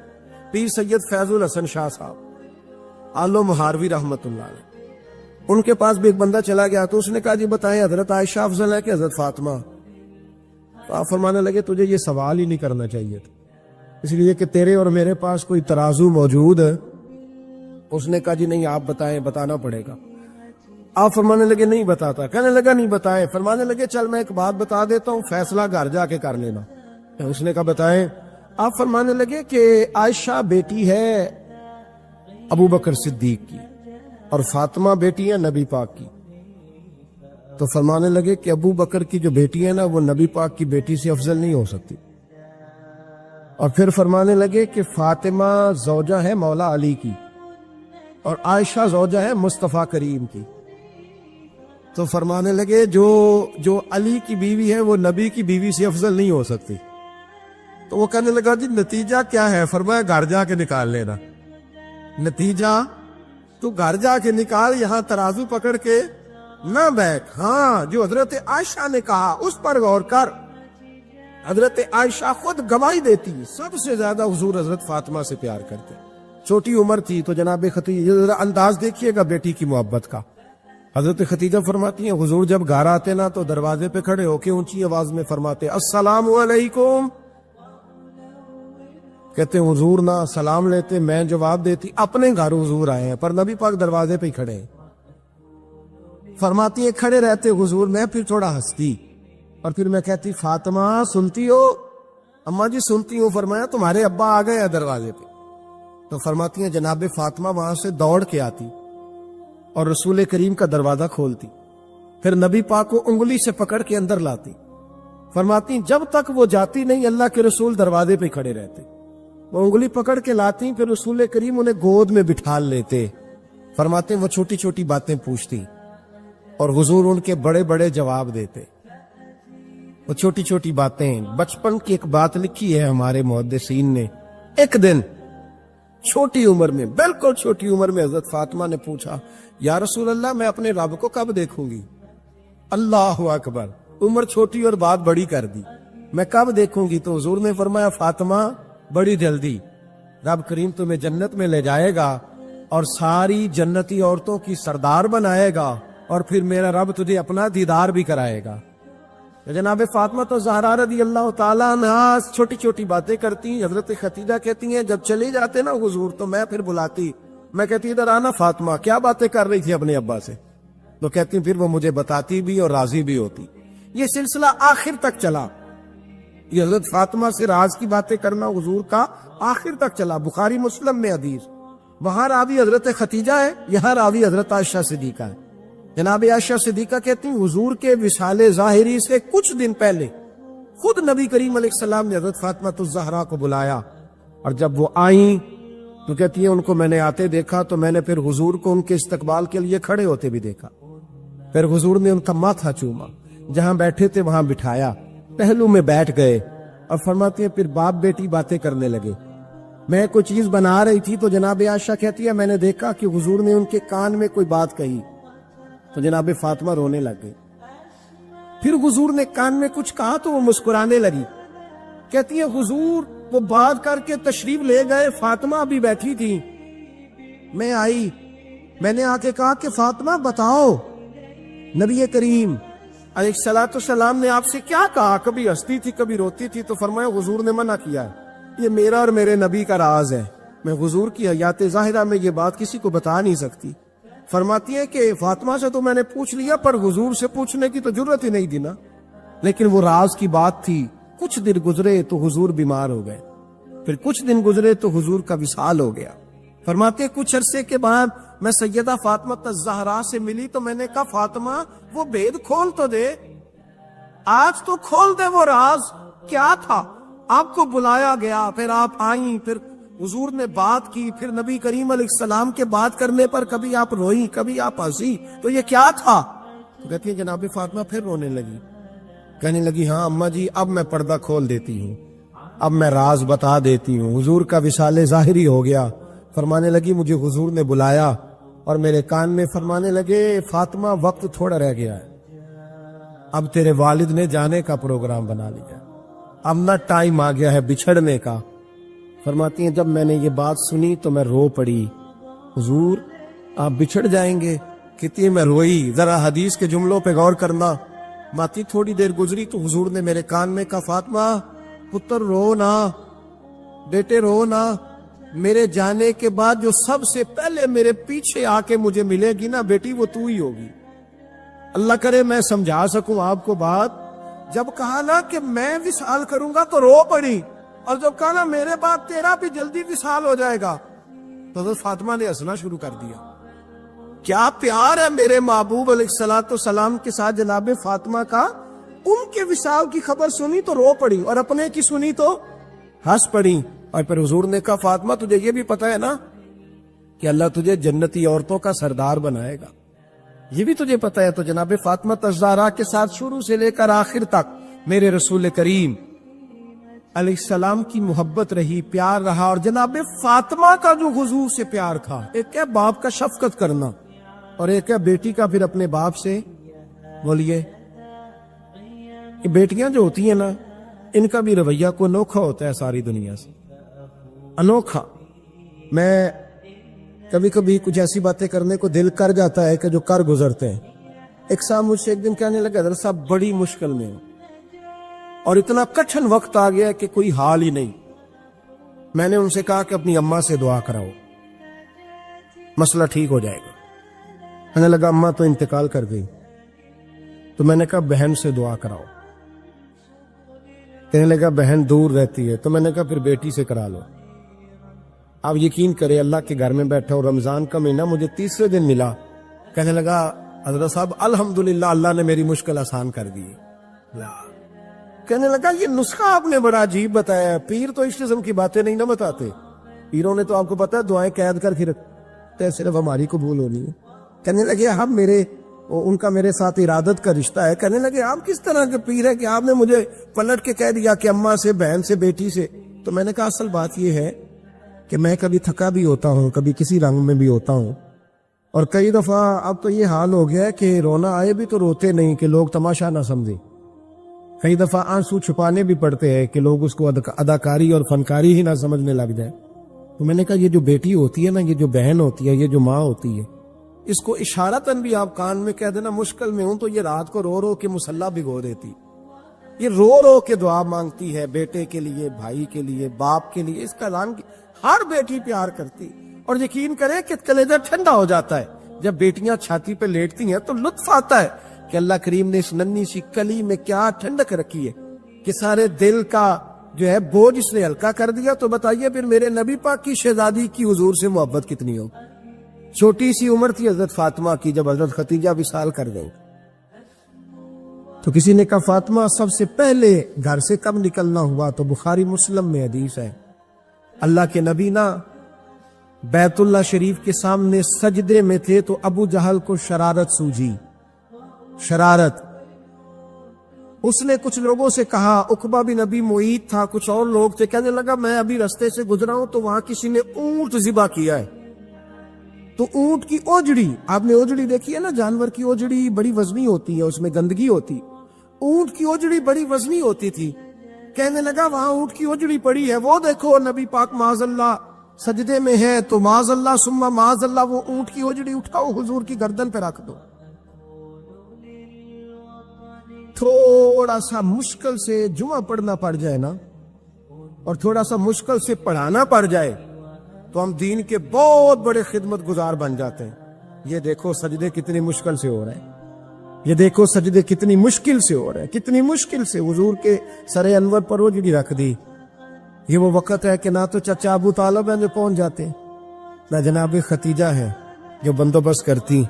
پیر سید فیض الحسن شاہ صاحب آلو مہاروی رحمت اللہ علیہ، ان کے پاس بھی ایک بندہ چلا گیا تو اس نے کہا جی بتائیں حضرت عائشہ افضل ہے کہ حضرت فاطمہ؟ تو آپ فرمانے لگے تجھے یہ سوال ہی نہیں کرنا چاہیے تھا، اس لیے کہ تیرے اور میرے پاس کوئی ترازو موجود ہے. اس نے کہا جی نہیں آپ بتائیں، بتانا پڑے گا. آپ فرمانے لگے نہیں بتاتا. کہنے لگا نہیں بتائیں. فرمانے لگے چل میں ایک بات بتا دیتا ہوں، فیصلہ گھر جا کے کر لینا. اس نے کہا بتائیں. آپ فرمانے لگے کہ عائشہ بیٹی ہے ابو بکر صدیق کی اور فاطمہ بیٹی ہے نبی پاک کی. تو فرمانے لگے کہ ابو بکر کی جو بیٹی ہے نا وہ نبی پاک کی بیٹی سے افضل نہیں ہو سکتی. اور پھر فرمانے لگے کہ فاطمہ زوجہ ہے مولا علی کی اور عائشہ زوجہ ہے مصطفیٰ کریم کی. تو فرمانے لگے جو علی کی بیوی ہے وہ نبی کی بیوی سے افضل نہیں ہو سکتی. تو وہ کہنے لگا جی نتیجہ کیا ہے؟ فرمایا گھر جا کے نکال لینا. نتیجہ تو گھر جا کے نکال، یہاں ترازو پکڑ کے نہ بیٹھ. ہاں جو حضرت عائشہ نے کہا اس پر غور کر. حضرت عائشہ خود گواہی دیتی سب سے زیادہ حضور حضرت فاطمہ سے پیار کرتے. چھوٹی عمر تھی تو جناب خدیجہ، انداز دیکھیے گا بیٹی کی محبت کا. حضرت خدیجہ فرماتی ہیں حضور جب گھر آتے نا تو دروازے پہ کھڑے ہو کے اونچی آواز میں فرماتے السلام علیکم. کہتے ہیں حضور نہ سلام لیتے، میں جواب دیتی اپنے گھر حضور آئے ہیں پر نبی پاک دروازے پہ ہی کھڑے ہیں. فرماتی ہیں کھڑے رہتے حضور، میں پھر تھوڑا ہنستی اور پھر میں کہتی فاطمہ سنتی ہو؟ اماں جی سنتی ہوں. فرمایا تمہارے ابا آ گئے ہیں دروازے پہ. تو فرماتی ہیں جناب فاطمہ وہاں سے دوڑ کے آتی اور رسول کریم کا دروازہ کھولتی، پھر نبی پاک کو انگلی سے پکڑ کے اندر لاتی. فرماتی جب تک وہ جاتی نہیں اللہ کے رسول دروازے پہ کھڑے رہتے. وہ انگلی پکڑ کے لاتی، پھر رسول کریم انہیں گود میں بٹھا لیتے. فرماتے وہ چھوٹی چھوٹی باتیں پوچھتی اور حضور ان کے بڑے بڑے جواب دیتے. وہ چھوٹی چھوٹی باتیں، بچپن کی ایک بات لکھی ہے ہمارے محدثین نے. ایک دن چھوٹی عمر میں، بالکل چھوٹی عمر میں حضرت فاطمہ نے پوچھا یا رسول اللہ میں اپنے رب کو کب دیکھوں گی؟ اللہ اکبر، عمر چھوٹی اور بات بڑی کر دی. میں کب دیکھوں گی؟ تو حضور نے فرمایا فاطمہ بڑی جلدی. رب کریم تمہیں جنت میں لے جائے گا اور ساری جنتی عورتوں کی سردار بنائے گا اور پھر میرا رب تجھے اپنا دیدار بھی کرائے گا. جناب فاطمہ تو زہرا رضی اللہ تعالیٰ عنہ چھوٹی چھوٹی باتیں کرتی. حضرت خدیجہ کہتی ہیں جب چلی جاتے نا حضور تو میں پھر بلاتی، میں کہتی ادھر آنا فاطمہ، کیا باتیں کر رہی تھی اپنے ابا سے؟ تو کہتی پھر وہ مجھے بتاتی بھی اور راضی بھی ہوتی. یہ سلسلہ آخر تک چلا. یہ حضرت فاطمہ سے راز کی باتیں کرنا حضور کا آخر تک چلا. بخاری مسلم میں حدیث، وہاں راوی حضرت خدیجہ ہے، یہاں راوی حضرت عائشہ صدیقہ ہے. جناب عائشہ صدیقہ کہتی ہیں حضور کے وصال ظاہری سے کچھ دن پہلے خود نبی کریم علیہ السلام نے حضرت فاطمہ الزہرا کو بلایا اور جب وہ آئیں تو کہتی ہیں ان کو میں نے آتے دیکھا تو میں نے پھر حضور کو ان کے استقبال کے لیے کھڑے ہوتے بھی دیکھا. پھر حضور نے ان کا ماتھا چوما، جہاں بیٹھے تھے وہاں بٹھایا پہلو میں بیٹھ گئے اور فرماتے ہیں پھر باپ بیٹی باتیں کرنے لگے. میں کوئی چیز بنا رہی تھی تو جناب عائشہ کہتی ہے میں نے دیکھا کہ حضور نے ان کے کان میں کوئی بات کہی تو جناب فاطمہ رونے لگ گئی. پھر حضور نے کان میں کچھ کہا تو وہ مسکرانے لگی. کہتی ہے حضور وہ بات کر کے تشریف لے گئے, فاطمہ بھی بیٹھی تھی, میں آئی, میں نے آ کے کہا کہ فاطمہ بتاؤ نبی کریم علیہ الصلوۃ والسلام نے آپ سے کیا کہا؟ کبھی ہنستی تھی کبھی روتی تھی. تو فرمایا حضور نے منع کیا ہے, یہ میرا اور میرے نبی کا راز ہے, میں حضور کی حیات ظاہرہ میں یہ بات کسی کو بتا نہیں سکتی. فرماتی ہے کہ فاطمہ سے تو میں نے پوچھ لیا پر حضور سے پوچھنے کی تو ضرورت ہی نہیں دی نا, لیکن وہ راز کی بات تھی. کچھ دن گزرے تو حضور بیمار ہو گئے, پھر کچھ دن گزرے تو حضور کا وصال ہو گیا. فرماتے کچھ عرصے کے بعد میں سیدہ فاطمہ الزہرا سے ملی تو میں نے کہا فاطمہ وہ بید کھول تو دے, آج تو کھول دے وہ راز کیا تھا. آپ کو بلایا گیا, پھر آپ آئیں, پھر حضور نے بات کی, پھر نبی کریم علیہ السلام کے بات کرنے پر کبھی آپ روئی کبھی آپ ہنسی, تو یہ کیا تھا؟ تو کہتی ہے جناب فاطمہ پھر رونے لگی, کہنے لگی ہاں اماں جی اب میں پردہ کھول دیتی ہوں, اب میں راز بتا دیتی ہوں. حضور کا وصال ظاہری ہو گیا. فرمانے لگی مجھے حضور نے بلایا اور میرے کان میں فرمانے لگے فاطمہ وقت تھوڑا رہ گیا ہے, اب تیرے والد نے جانے کا پروگرام بنا لیا, اب نہ ٹائم آ گیا ہے بچھڑنے کا. فرماتی ہیں جب میں نے یہ بات سنی تو میں رو پڑی, حضور آپ بچھڑ جائیں گے؟ کہتی ہے میں روئی. ذرا حدیث کے جملوں پہ غور کرنا. ماتی تھوڑی دیر گزری تو حضور نے میرے کان میں کہا فاطمہ پتر رو نہ, بیٹے رو نہ, میرے جانے کے بعد جو سب سے پہلے میرے پیچھے آ کے مجھے ملے گی نا بیٹی وہ تو ہی ہوگی. اللہ کرے میں سمجھا سکوں آپ کو بات. جب کہا نا کہ میں وصال کروں گا تو رو پڑی, اور جب کہا نا میرے بعد تیرا بھی جلدی وصال ہو جائے گا تو حضرت فاطمہ نے ہنسنا شروع کر دیا. کیا پیار ہے میرے محبوب علیہ الصلوۃ والسلام کے ساتھ جناب فاطمہ کا. ان کے وصال کی خبر سنی تو رو پڑی اور اپنے کی سنی تو ہنس پڑی. اور پھر حضور نے کہا فاطمہ تجھے یہ بھی پتا ہے نا کہ اللہ تجھے جنتی عورتوں کا سردار بنائے گا, یہ بھی تجھے پتا ہے. تو جناب فاطمہ الزہرا کے ساتھ شروع سے لے کر آخر تک میرے رسول کریم علیہ السلام کی محبت رہی, پیار رہا. اور جناب فاطمہ کا جو حضور سے پیار تھا, ایک ہے باپ کا شفقت کرنا اور ایک ہے بیٹی کا پھر اپنے باپ سے. بولیے یہ بیٹیاں جو ہوتی ہیں نا ان کا بھی رویہ کو انوکھا ہوتا ہے ساری دنیا سے, انوکھا. میں کبھی کبھی کچھ ایسی باتیں کرنے کو دل کر جاتا ہے کہ جو کر گزرتے ہیں. ایک صاحب مجھ سے ایک دن کہنے لگا حضرت صاحب بڑی مشکل میں ہوں اور اتنا کٹھن وقت آ گیا کہ کوئی حال ہی نہیں. میں نے ان سے کہا کہ اپنی اماں سے دعا کراؤ, مسئلہ ٹھیک ہو جائے گا. کہنے لگا اماں تو انتقال کر گئی. تو میں نے کہا بہن سے دعا کراؤ. کہنے لگا بہن دور رہتی ہے. تو میں نے کہا پھر بیٹی سے کرا لو. آپ یقین کرے اللہ کے گھر میں بیٹھا اور رمضان کا مہینہ مجھے تیسرے دن ملا. کہنے لگا حضرت صاحب الحمدللہ اللہ نے میری مشکل آسان کر دی. کہنے لگا یہ نسخہ آپ نے بڑا عجیب بتایا, پیر تو اس قسم کی باتیں نہیں نہ بتاتے. پیروں نے تو آپ کو پتا ہے دعائیں قید کر کے رکھتے, صرف ہماری قبول ہونی ہے. کہنے لگے اب ان کا میرے ساتھ ارادت کا رشتہ ہے. کہنے لگے آپ کس طرح کے پیر ہے کہ آپ نے مجھے پلٹ کے کہہ دیا کہ اماں سے, بہن سے, بیٹی سے. تو میں نے کہا اصل بات یہ ہے کہ میں کبھی تھکا بھی ہوتا ہوں, کبھی کسی رنگ میں بھی ہوتا ہوں, اور کئی دفعہ اب تو یہ حال ہو گیا ہے کہ رونا آئے بھی تو روتے نہیں کہ لوگ تماشا نہ سمجھیں. کئی دفعہ آنسو چھپانے بھی پڑتے ہیں کہ لوگ اس کو اداکاری اور فنکاری ہی نہ سمجھنے لگ جائے. تو میں نے کہا یہ جو بیٹی ہوتی ہے نا, یہ جو بہن ہوتی ہے, یہ جو ماں ہوتی ہے, اس کو اشارتاً بھی آپ کان میں کہہ دینا مشکل میں ہوں تو یہ رات کو رو رو کے مصلی بھگو دیتی. یہ رو رو کے دعا مانگتی ہے بیٹے کے لیے, بھائی کے لیے, باپ کے لیے. اس کا رنگ ہر بیٹی پیار کرتی. اور یقین کرے کہ کلیجہ ٹھنڈا ہو جاتا ہے جب بیٹیاں چھاتی پہ لیٹتی ہیں تو لطف آتا ہے کہ اللہ کریم نے اس ننھی سی کلی میں کیا ٹھنڈک رکھی ہے کہ سارے دل کا جو ہے بوجھ اس نے ہلکا کر دیا. تو بتائیے پھر میرے نبی پاک کی شہزادی کی حضور سے محبت کتنی ہو. چھوٹی سی عمر تھی حضرت فاطمہ کی جب حضرت ختیجہ وصال کر گئی. تو کسی نے کہا فاطمہ سب سے پہلے گھر سے کب نکلنا ہوا؟ تو بخاری مسلم میں حدیث ہے, اللہ کے نبی نا بیت اللہ شریف کے سامنے سجدے میں تھے تو ابو جہل کو شرارت سوجی. شرارت اس نے کچھ لوگوں سے کہا، عقبہ بن ابی معیط تھا، کچھ اور لوگ تھے، کہنے لگا میں ابھی رستے سے گزرا ہوں تو وہاں کسی نے اونٹ ذبح کیا ہے، تو اونٹ کی اوجڑی، آپ نے اوجڑی دیکھی ہے نا، جانور کی اوجڑی بڑی وزنی ہوتی ہے، اس میں گندگی ہوتی، اونٹ کی اوجڑی بڑی وزنی ہوتی تھی، کہنے لگا وہاں اونٹ کی اوجڑی پڑی ہے، وہ دیکھو نبی پاک معاذ اللہ سجدے میں ہے، تو معاذ اللہ ثم معاذ اللہ وہ اونٹ کی اوجڑی اٹھاؤ حضور کی گردن پہ رکھ دو۔ تھوڑا سا مشکل سے جمعہ پڑھنا پڑ جائے نا، اور تھوڑا سا مشکل سے پڑھانا پڑ جائے تو ہم دین کے بہت بڑے خدمت گزار بن جاتے ہیں۔ یہ دیکھو سجدے کتنی مشکل سے ہو رہے ہیں، یہ دیکھو سجدے کتنی مشکل سے ہو رہے ہیں، کتنی مشکل سے حضور کے سر انور پر اوجڑی رکھ دی۔ یہ وہ وقت ہے کہ نہ تو چچا ابو طالب ہیں جو پہنچ جاتے، نہ جناب ختیجہ ہے جو بندوبست کرتی،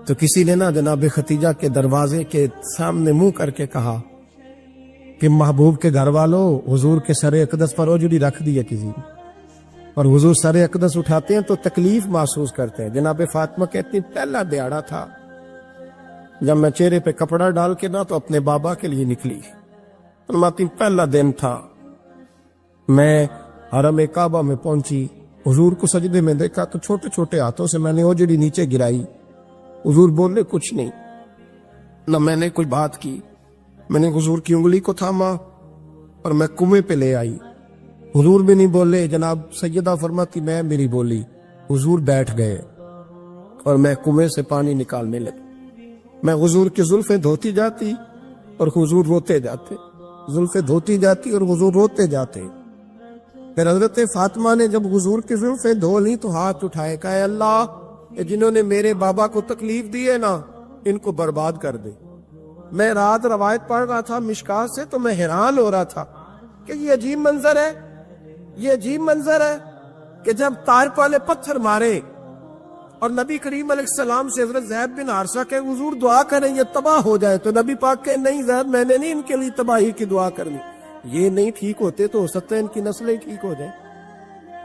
تو کسی نے نہ جناب ختیجہ کے دروازے کے سامنے منہ کر کے کہا کہ محبوب کے گھر والوں حضور کے سر اقدس پر اوجڑی رکھ دی ہے کسی نے، اور حضور سر اقدس اٹھاتے ہیں تو تکلیف محسوس کرتے ہیں۔ جناب فاطمہ کہتی پہلا دیہڑا تھا جب میں چہرے پہ کپڑا ڈال کے نہ تو اپنے بابا کے لیے نکلی، فرماتی پہلا دن تھا، میں حرم کعبہ میں پہنچی، حضور کو سجدے میں دیکھا تو چھوٹے چھوٹے ہاتھوں سے میں نے اوجڑی نیچے گرائی، حضور بولے کچھ نہیں، نہ میں نے کوئی بات کی، میں نے حضور کی انگلی کو تھاما اور میں کنویں پہ لے آئی، حضور بھی نہیں بولے، جناب سیدہ فرماتی میں میری بولی، حضور بیٹھ گئے اور میں کنویں سے پانی نکالنے لگا، میں حضور کی زلفیں دھوتی جاتی اور حضور روتے جاتے، زلفیں دھوتی جاتی اور حضور روتے جاتے۔ پھر حضرت فاطمہ نے جب حضور کی زلفیں دھو لی تو ہاتھ اٹھائے، کہا اے اللہ یہ جنہوں نے میرے بابا کو تکلیف دی ہے نا ان کو برباد کر دے۔ میں رات روایت پڑھ رہا تھا مشکات سے تو میں حیران ہو رہا تھا کہ یہ عجیب منظر ہے، یہ عجیب منظر ہے کہ جب طائف والے پتھر مارے اور نبی کریم علیہ السلام سے حضرت زید بن حارثہ کہ حضور دعا کریں یہ تباہ ہو جائے، تو نبی پاک کہ نہیں زید میں نے نہیں ان کے لیے تباہی کی دعا کرنی، یہ نہیں ٹھیک ہوتے تو ہو سکتا ہے ان کی نسلیں ٹھیک ہو جائیں۔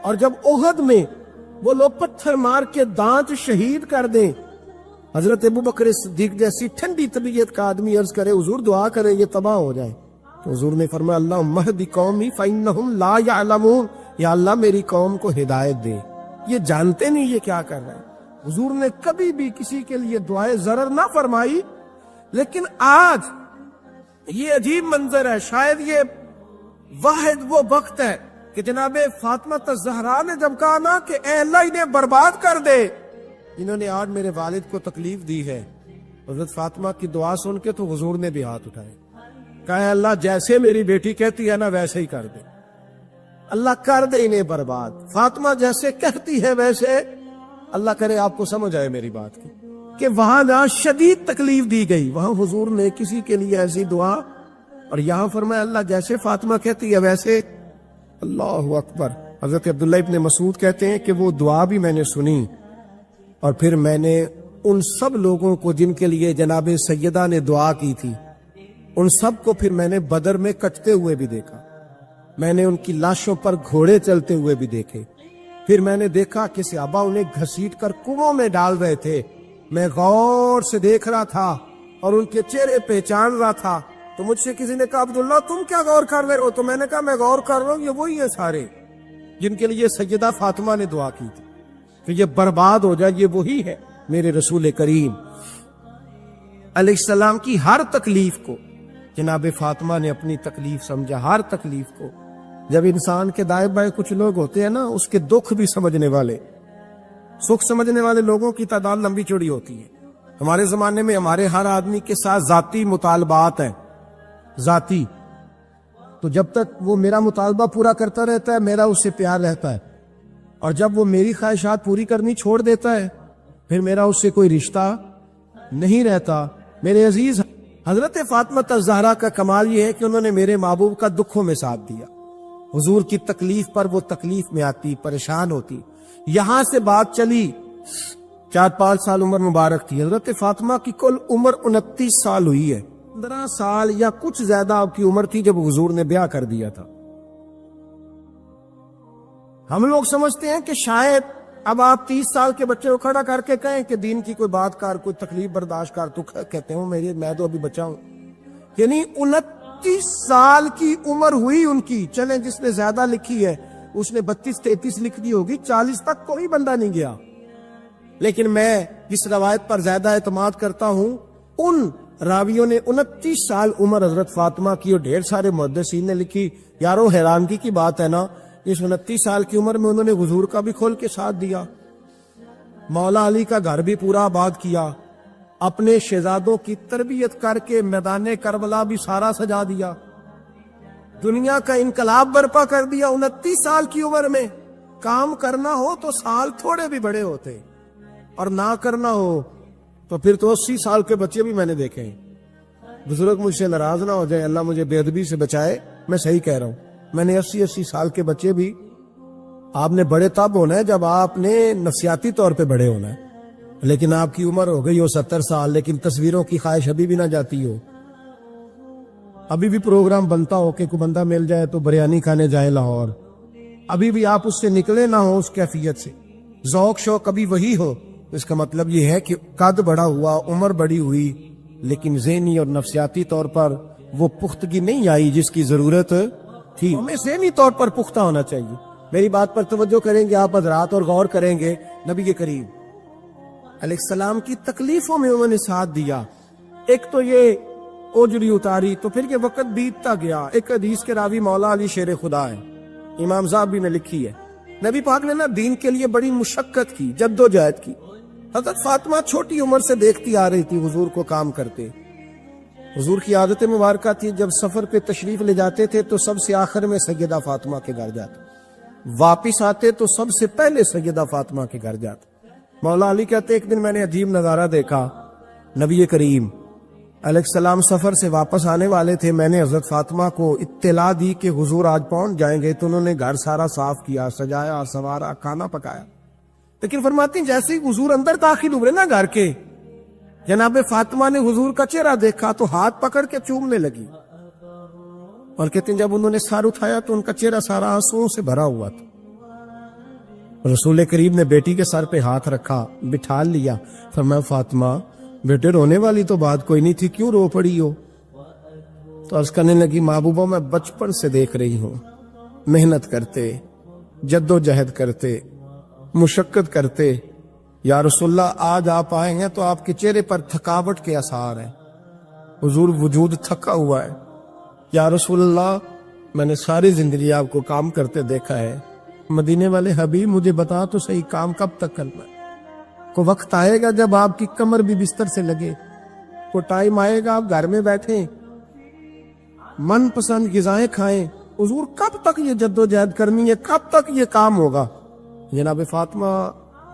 اور جب احد میں وہ لوگ پتھر مار کے دانت شہید کر دیں، حضرت ابوبکر صدیق جیسی ٹھنڈی طبیعت کا آدمی عرض کرے حضور دعا کریں یہ تباہ ہو جائے، تو حضور نے فرمایا اللہم اہد قومی فإنہم لا یعلمون، یا اللہ میری قوم کو ہدایت دے، یہ جانتے نہیں یہ کیا کر رہے ہیں۔ حضور نے کبھی بھی کسی کے لیے دعائے ضرر نہ فرمائی، لیکن آج یہ عجیب منظر ہے، شاید یہ واحد وہ وقت ہے کہ جناب فاطمہ الزہرا نے جب کہا نا کہ اے اللہ انہیں برباد کر دے، انہوں نے آج میرے والد کو تکلیف دی ہے، حضرت فاطمہ کی دعا سن کے تو حضور نے بھی ہاتھ اٹھائے، کہا اے اللہ جیسے میری بیٹی کہتی ہے نا ویسے ہی کر دے، اللہ کر دے انہیں برباد، فاطمہ جیسے کہتی ہے ویسے، اللہ کرے آپ کو سمجھ آئے میری بات کی کہ وہاں جہاں شدید تکلیف دی گئی وہاں حضور نے کسی کے لیے ایسی دعا، اور یہاں فرمایا اللہ جیسے فاطمہ کہتی ہے ویسے۔ اللہ اکبر۔ حضرت عبداللہ ابن مسعود کہتے ہیں کہ وہ دعا بھی میں نے سنی، اور پھر میں نے ان سب لوگوں کو جن کے لیے جناب سیدہ نے دعا کی تھی ان سب کو پھر میں نے بدر میں کٹتے ہوئے بھی دیکھا، میں نے ان کی لاشوں پر گھوڑے چلتے ہوئے بھی دیکھے، پھر میں نے دیکھا کہ صحابہ انہیں گھسیٹ کر کنووں میں ڈال رہے تھے، میں غور سے دیکھ رہا تھا اور ان کے چہرے پہچان رہا تھا، تو مجھ سے کسی نے کہا عبداللہ تم کیا غور کر رہے ہو؟ تو میں نے کہا میں غور کر رہا ہوں یہ وہی ہیں سارے جن کے لیے سیدہ فاطمہ نے دعا کی تھی کہ یہ برباد ہو جائے، یہ وہی ہے میرے رسول کریم علیہ السلام کی ہر تکلیف کو جناب فاطمہ نے اپنی تکلیف سمجھا، ہر تکلیف کو۔ جب انسان کے دائیں بائیں کچھ لوگ ہوتے ہیں نا اس کے دکھ بھی سمجھنے والے، سکھ سمجھنے والے لوگوں کی تعداد لمبی چوڑی ہوتی ہے۔ ہمارے زمانے میں ہمارے ہر آدمی کے ساتھ ذاتی مطالبات ہیں، ذاتی، تو جب تک وہ میرا مطالبہ پورا کرتا رہتا ہے میرا اس سے پیار رہتا ہے، اور جب وہ میری خواہشات پوری کرنی چھوڑ دیتا ہے پھر میرا اس سے کوئی رشتہ نہیں رہتا۔ میرے عزیز حضرت فاطمہ الزہرا کا کمال یہ ہے کہ انہوں نے میرے محبوب کا دکھوں میں ساتھ دیا، حضور کی تکلیف پر وہ تکلیف میں آتی، پریشان ہوتی۔ یہاں سے بات چلی 4-5 سال عمر مبارک تھی، حضرت فاطمہ کی کل عمر 29 سال ہوئی ہے، 15 سال یا کچھ زیادہ آپ کی عمر تھی جب حضور نے بیاہ کر دیا تھا۔ ہم لوگ سمجھتے ہیں کہ شاید اب آپ 30 سال کے بچے کو کھڑا کر کے کہیں کہ دین کی کوئی بات کر، کوئی تکلیف برداشت کر، تو کہتے ہوں میں تو ابھی بچہ ہوں، یعنی 29 سال کی عمر ہوئی ان کی. چلیں جس نے زیادہ لکھی ہے اس نے 32-33 لکھ دی ہوگی, 40 تک کوئی بندہ نہیں گیا. لیکن میں جس روایت پر زیادہ اعتماد کرتا ہوں, ان راویوں نے 29 سال عمر حضرت فاطمہ کی اور ڈھیر سارے محدثین نے لکھی. یارو حیرانگی کی بات ہے نا, اس 29 سال کی عمر میں انہوں نے حضور کا بھی کھول کے ساتھ دیا, مولا علی کا گھر بھی پورا آباد کیا, اپنے شہزادوں کی تربیت کر کے میدان کربلا بھی سارا سجا دیا, دنیا کا انقلاب برپا کر دیا 29 سال کی عمر میں. کام کرنا ہو تو سال تھوڑے بھی بڑے ہوتے, اور نہ کرنا ہو تو پھر تو 80 سال کے بچے بھی میں نے دیکھے ہیں. بزرگ مجھ سے ناراض نہ ہو جائے, اللہ مجھے بے ادبی سے بچائے, میں صحیح کہہ رہا ہوں. میں نے 80 سال کے بچے بھی, آپ نے بڑے تب ہونا ہے جب آپ نے نفسیاتی طور پہ بڑے ہونا ہے, لیکن آپ کی عمر ہو گئی ہو 70 سال, لیکن تصویروں کی خواہش ابھی بھی نہ جاتی ہو, ابھی بھی پروگرام بنتا ہو کہ کوئی بندہ مل جائے تو بریانی کھانے جائے لاہور, ابھی بھی آپ اس سے نکلے نہ ہو اس کیفیت سے, ذوق شوق ابھی وہی ہو. اس کا مطلب یہ ہے کہ قد بڑا ہوا, عمر بڑی ہوئی, لیکن ذہنی اور نفسیاتی طور پر وہ پختگی نہیں آئی جس کی ضرورت تھی. ہمیں ذہنی طور پر پختہ ہونا چاہیے. میری بات پر توجہ کریں گے آپ حضرات اور غور کریں گے. نبی کریم علیہ السلام کی تکلیفوں میں انہوں نے ساتھ دیا. ایک تو یہ اوجری اتاری تو پھر یہ وقت بیتتا گیا. ایک حدیث کے راوی مولا علی شیر خدا ہے, امام ذہبی نے لکھی ہے. نبی پاک نے نا دین کے لیے بڑی مشقت کی, جد و جہد کی. حضرت فاطمہ چھوٹی عمر سے دیکھتی آ رہی تھی حضور کو کام کرتے. حضور کی عادت مبارکہ تھی جب سفر پہ تشریف لے جاتے تھے تو سب سے آخر میں سیدہ فاطمہ کے گھر جاتے, واپس آتے تو سب سے پہلے سیدہ فاطمہ کے گھر جاتے. مولا علی کہتے ایک دن میں نے عجیب نظارہ دیکھا. نبی کریم علیہ السلام سفر سے واپس آنے والے تھے. میں نے حضرت فاطمہ کو اطلاع دی کہ حضور آج پہنچ جائیں گے, تو انہوں نے گھر سارا صاف کیا, سجایا, سنوارا, کھانا پکایا. لیکن فرماتی ہیں جیسے ہی حضور اندر داخل ہوئے نا گھر کے, جناب فاطمہ نے حضور کا چہرہ دیکھا تو ہاتھ پکڑ کے چومنے لگی, اور کہتے ہیں جب انہوں نے سر اٹھایا تو ان کا چہرہ سارا آنسوؤں سے بھرا ہوا تھا. رسول کریم نے بیٹی کے سر پہ ہاتھ رکھا, بٹھا لیا. فرمایا فاطمہ بیٹے رونے والی تو بات کوئی نہیں تھی, کیوں رو پڑی ہو؟ تو عرض کرنے لگی محبوبہ میں بچپن سے دیکھ رہی ہوں, محنت کرتے, جد و جہد کرتے, مشقت کرتے. یا رسول اللہ آج آپ آئے ہیں تو آپ کے چہرے پر تھکاوٹ کے آثار ہیں, حضور وجود تھکا ہوا ہے. یا رسول اللہ میں نے ساری زندگی آپ کو کام کرتے دیکھا ہے, مدینے والے حبیب مجھے بتا تو صحیح کام کب تک کرنا ہے؟ کو وقت آئے گا جب آپ کی کمر بھی بستر سے لگے, کو ٹائم آئے گا آپ گھر میں بیٹھیں, من پسند غذائیں کھائیں. حضور کب تک یہ جد و جہد کرنی ہے, کب تک یہ کام ہوگا؟ جناب فاطمہ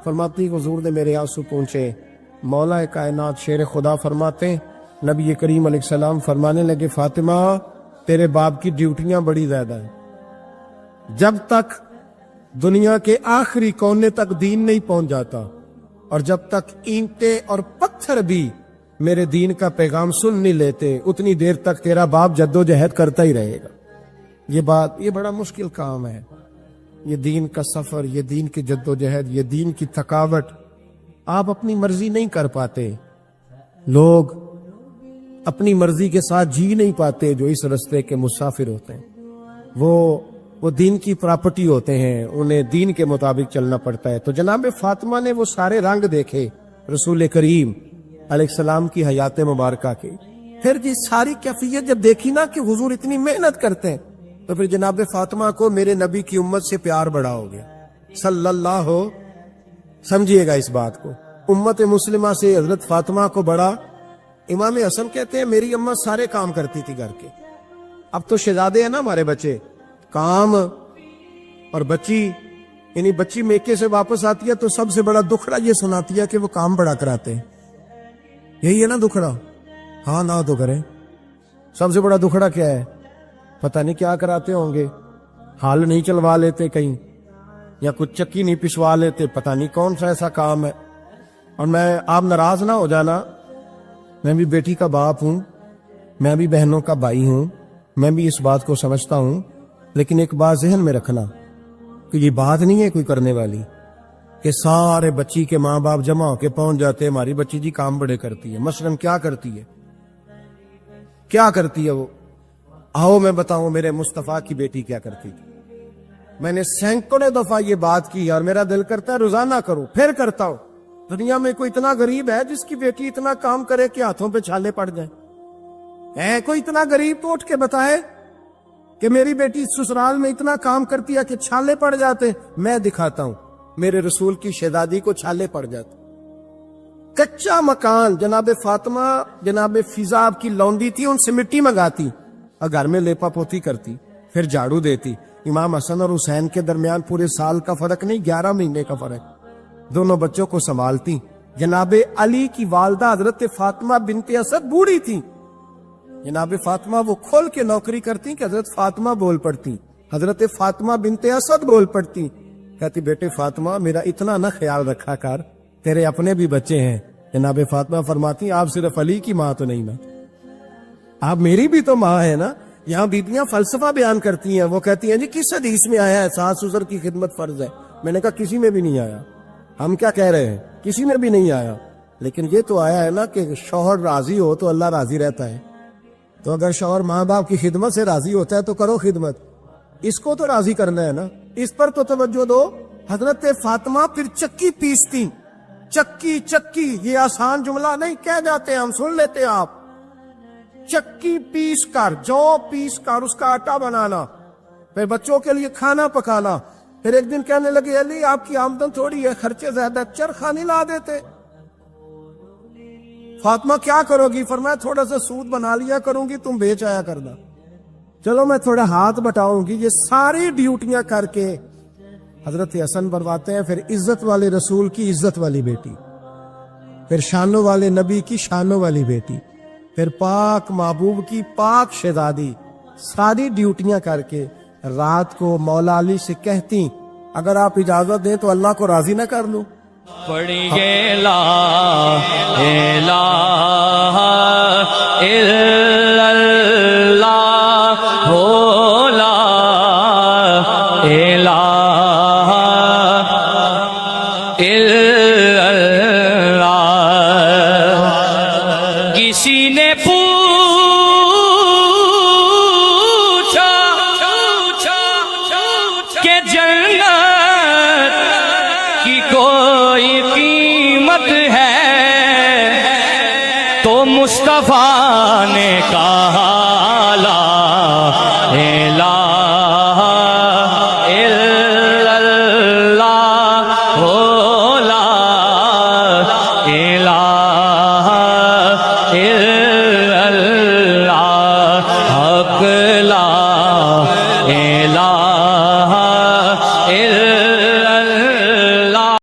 فرماتی حضور نے میرے آنسو پہنچے. مولا کائنات شیر خدا فرماتے نبی کریم علیہ السلام فرمانے لگے فاطمہ تیرے باپ کی ڈیوٹیاں بڑی زیادہ ہیں, جب تک دنیا کے آخری کونے تک دین نہیں پہنچ جاتا, اور جب تک اینٹیں اور پتھر بھی میرے دین کا پیغام سن نہیں لیتے, اتنی دیر تک تیرا باپ جد و جہد کرتا ہی رہے گا. یہ بڑا مشکل کام ہے, یہ دین کا سفر, یہ دین کی جد و جہد, یہ دین کی تھکاوٹ. آپ اپنی مرضی نہیں کر پاتے, لوگ اپنی مرضی کے ساتھ جی نہیں پاتے جو اس رستے کے مسافر ہوتے ہیں. وہ دین کی پراپرٹی ہوتے ہیں, انہیں دین کے مطابق چلنا پڑتا ہے. تو جناب فاطمہ نے وہ سارے رنگ دیکھے رسول کریم علیہ السلام کی حیات مبارکہ کے. پھر جی ساری کیفیت جب دیکھی نا کہ حضور اتنی محنت کرتے ہیں, تو پھر جناب فاطمہ کو میرے نبی کی امت سے پیار بڑا ہو گیا صلی اللہ ہو. سمجھیے گا اس بات کو, امت مسلمہ سے حضرت فاطمہ کو بڑا. امام حسن کہتے ہیں میری امت سارے کام کرتی تھی گھر کے. اب تو شہزادے ہیں نا ہمارے بچے, کام اور بچی, یعنی بچی میکے سے واپس آتی ہے تو سب سے بڑا دکھڑا یہ سناتی ہے کہ وہ کام بڑا کراتے ہیں. یہی ہے نا دکھڑا؟ ہاں نہ تو کریں. سب سے بڑا دکھڑا کیا ہے؟ پتہ نہیں کیا کراتے ہوں گے, ہال نہیں چلوا لیتے کہیں, یا کچھ چکی نہیں پسوا لیتے, پتہ نہیں کون سا ایسا کام ہے. اور آپ ناراض نہ ہو جانا, میں بھی بیٹی کا باپ ہوں, میں بھی بہنوں کا بھائی ہوں, میں بھی اس بات کو سمجھتا ہوں, لیکن ایک بات ذہن میں رکھنا کہ یہ بات نہیں ہے کوئی کرنے والی کہ سارے بچی کے ماں باپ جمع ہو کے پہنچ جاتے ہیں ہماری بچی جی کام بڑے کرتی ہے. مثلاً کیا کرتی ہے؟ کیا کرتی ہے وہ؟ آؤ میں بتاؤں میرے مصطفیٰ کی بیٹی کیا کرتی تھی. میں نے سینکڑوں دفعہ یہ بات کی اور میرا دل کرتا ہے روزانہ کروں، پھر کرتا ہوں. دنیا میں کوئی اتنا غریب ہے جس کی بیٹی اتنا کام کرے کہ ہاتھوں پہ چھالے پڑ جائیں؟ ہے کوئی اتنا غریب تو اٹھ کے بتائے کہ میری بیٹی سسرال میں اتنا کام کرتی ہے کہ چھالے پڑ جاتے؟ میں دکھاتا ہوں. میرے رسول کی شہزادی کو چھالے پڑ جاتے. کچا مکان جناب فاطمہ جناب فضا آپ کی لونڈی تھی، ان سے مٹی منگاتی اور گھر میں لیپا پوتی کرتی، پھر جھاڑو دیتی. امام حسن اور حسین کے درمیان پورے سال کا فرق نہیں، 11 مہینے کا فرق. دونوں بچوں کو سنبھالتی. جناب علی کی والدہ حضرت فاطمہ بنت اسد بوڑھی تھی. جناب فاطمہ وہ کھول کے نوکری کرتی کہ حضرت فاطمہ بول پڑتی. حضرت فاطمہ بنت اسد بول پڑتی. کہتی بیٹے فاطمہ میرا اتنا نہ خیال رکھا کر، تیرے اپنے بھی بچے ہیں. جناب فاطمہ فرماتی آپ صرف علی کی ماں تو نہیں، میں آپ میری بھی تو ماں ہے نا. یہاں بیبیاں فلسفہ بیان کرتی ہیں. وہ کہتی ہیں جی کس حدیث میں آیا ہے ساس سسر کی خدمت فرض ہے؟ میں نے کہا کسی میں بھی نہیں آیا. ہم کیا کہہ رہے ہیں؟ کسی میں بھی نہیں آیا. لیکن یہ تو آیا ہے نا کہ شوہر راضی ہو تو اللہ راضی رہتا ہے. تو اگر شوہر ماں باپ کی خدمت سے راضی ہوتا ہے تو کرو خدمت. اس کو تو راضی کرنا ہے نا، اس پر تو توجہ دو. حضرت فاطمہ پھر چکی پیستی. چکی چکی یہ آسان جملہ نہیں کہہ جاتے، ہم سن لیتے. آپ چکی پیس کر، جو پیس کر اس کا آٹا بنانا، پھر بچوں کے لیے کھانا پکانا. پھر ایک دن کہنے لگے علی آپ کی آمدن تھوڑی ہے، خرچے زیادہ، چرخہ نہیں لا دیتے؟ فاطمہ کیا کرو گی؟ فرمایا تھوڑا سا سود بنا لیا کروں گی، تم بیچ آیا کرنا. چلو میں تھوڑا ہاتھ بٹاؤں گی. یہ ساری ڈیوٹیاں کر کے حضرت حسن بنواتے ہیں. پھر عزت والے رسول کی عزت والی بیٹی، پھر شانوں والے نبی کی شانوں والی بیٹی، پھر پاک محبوب کی پاک شہزادی. ساری ڈیوٹیاں کر کے رات کو مولا علی سے کہتی اگر آپ اجازت دیں تو اللہ کو راضی نہ کر لوں. پڑھیے لا الہ الا اللہ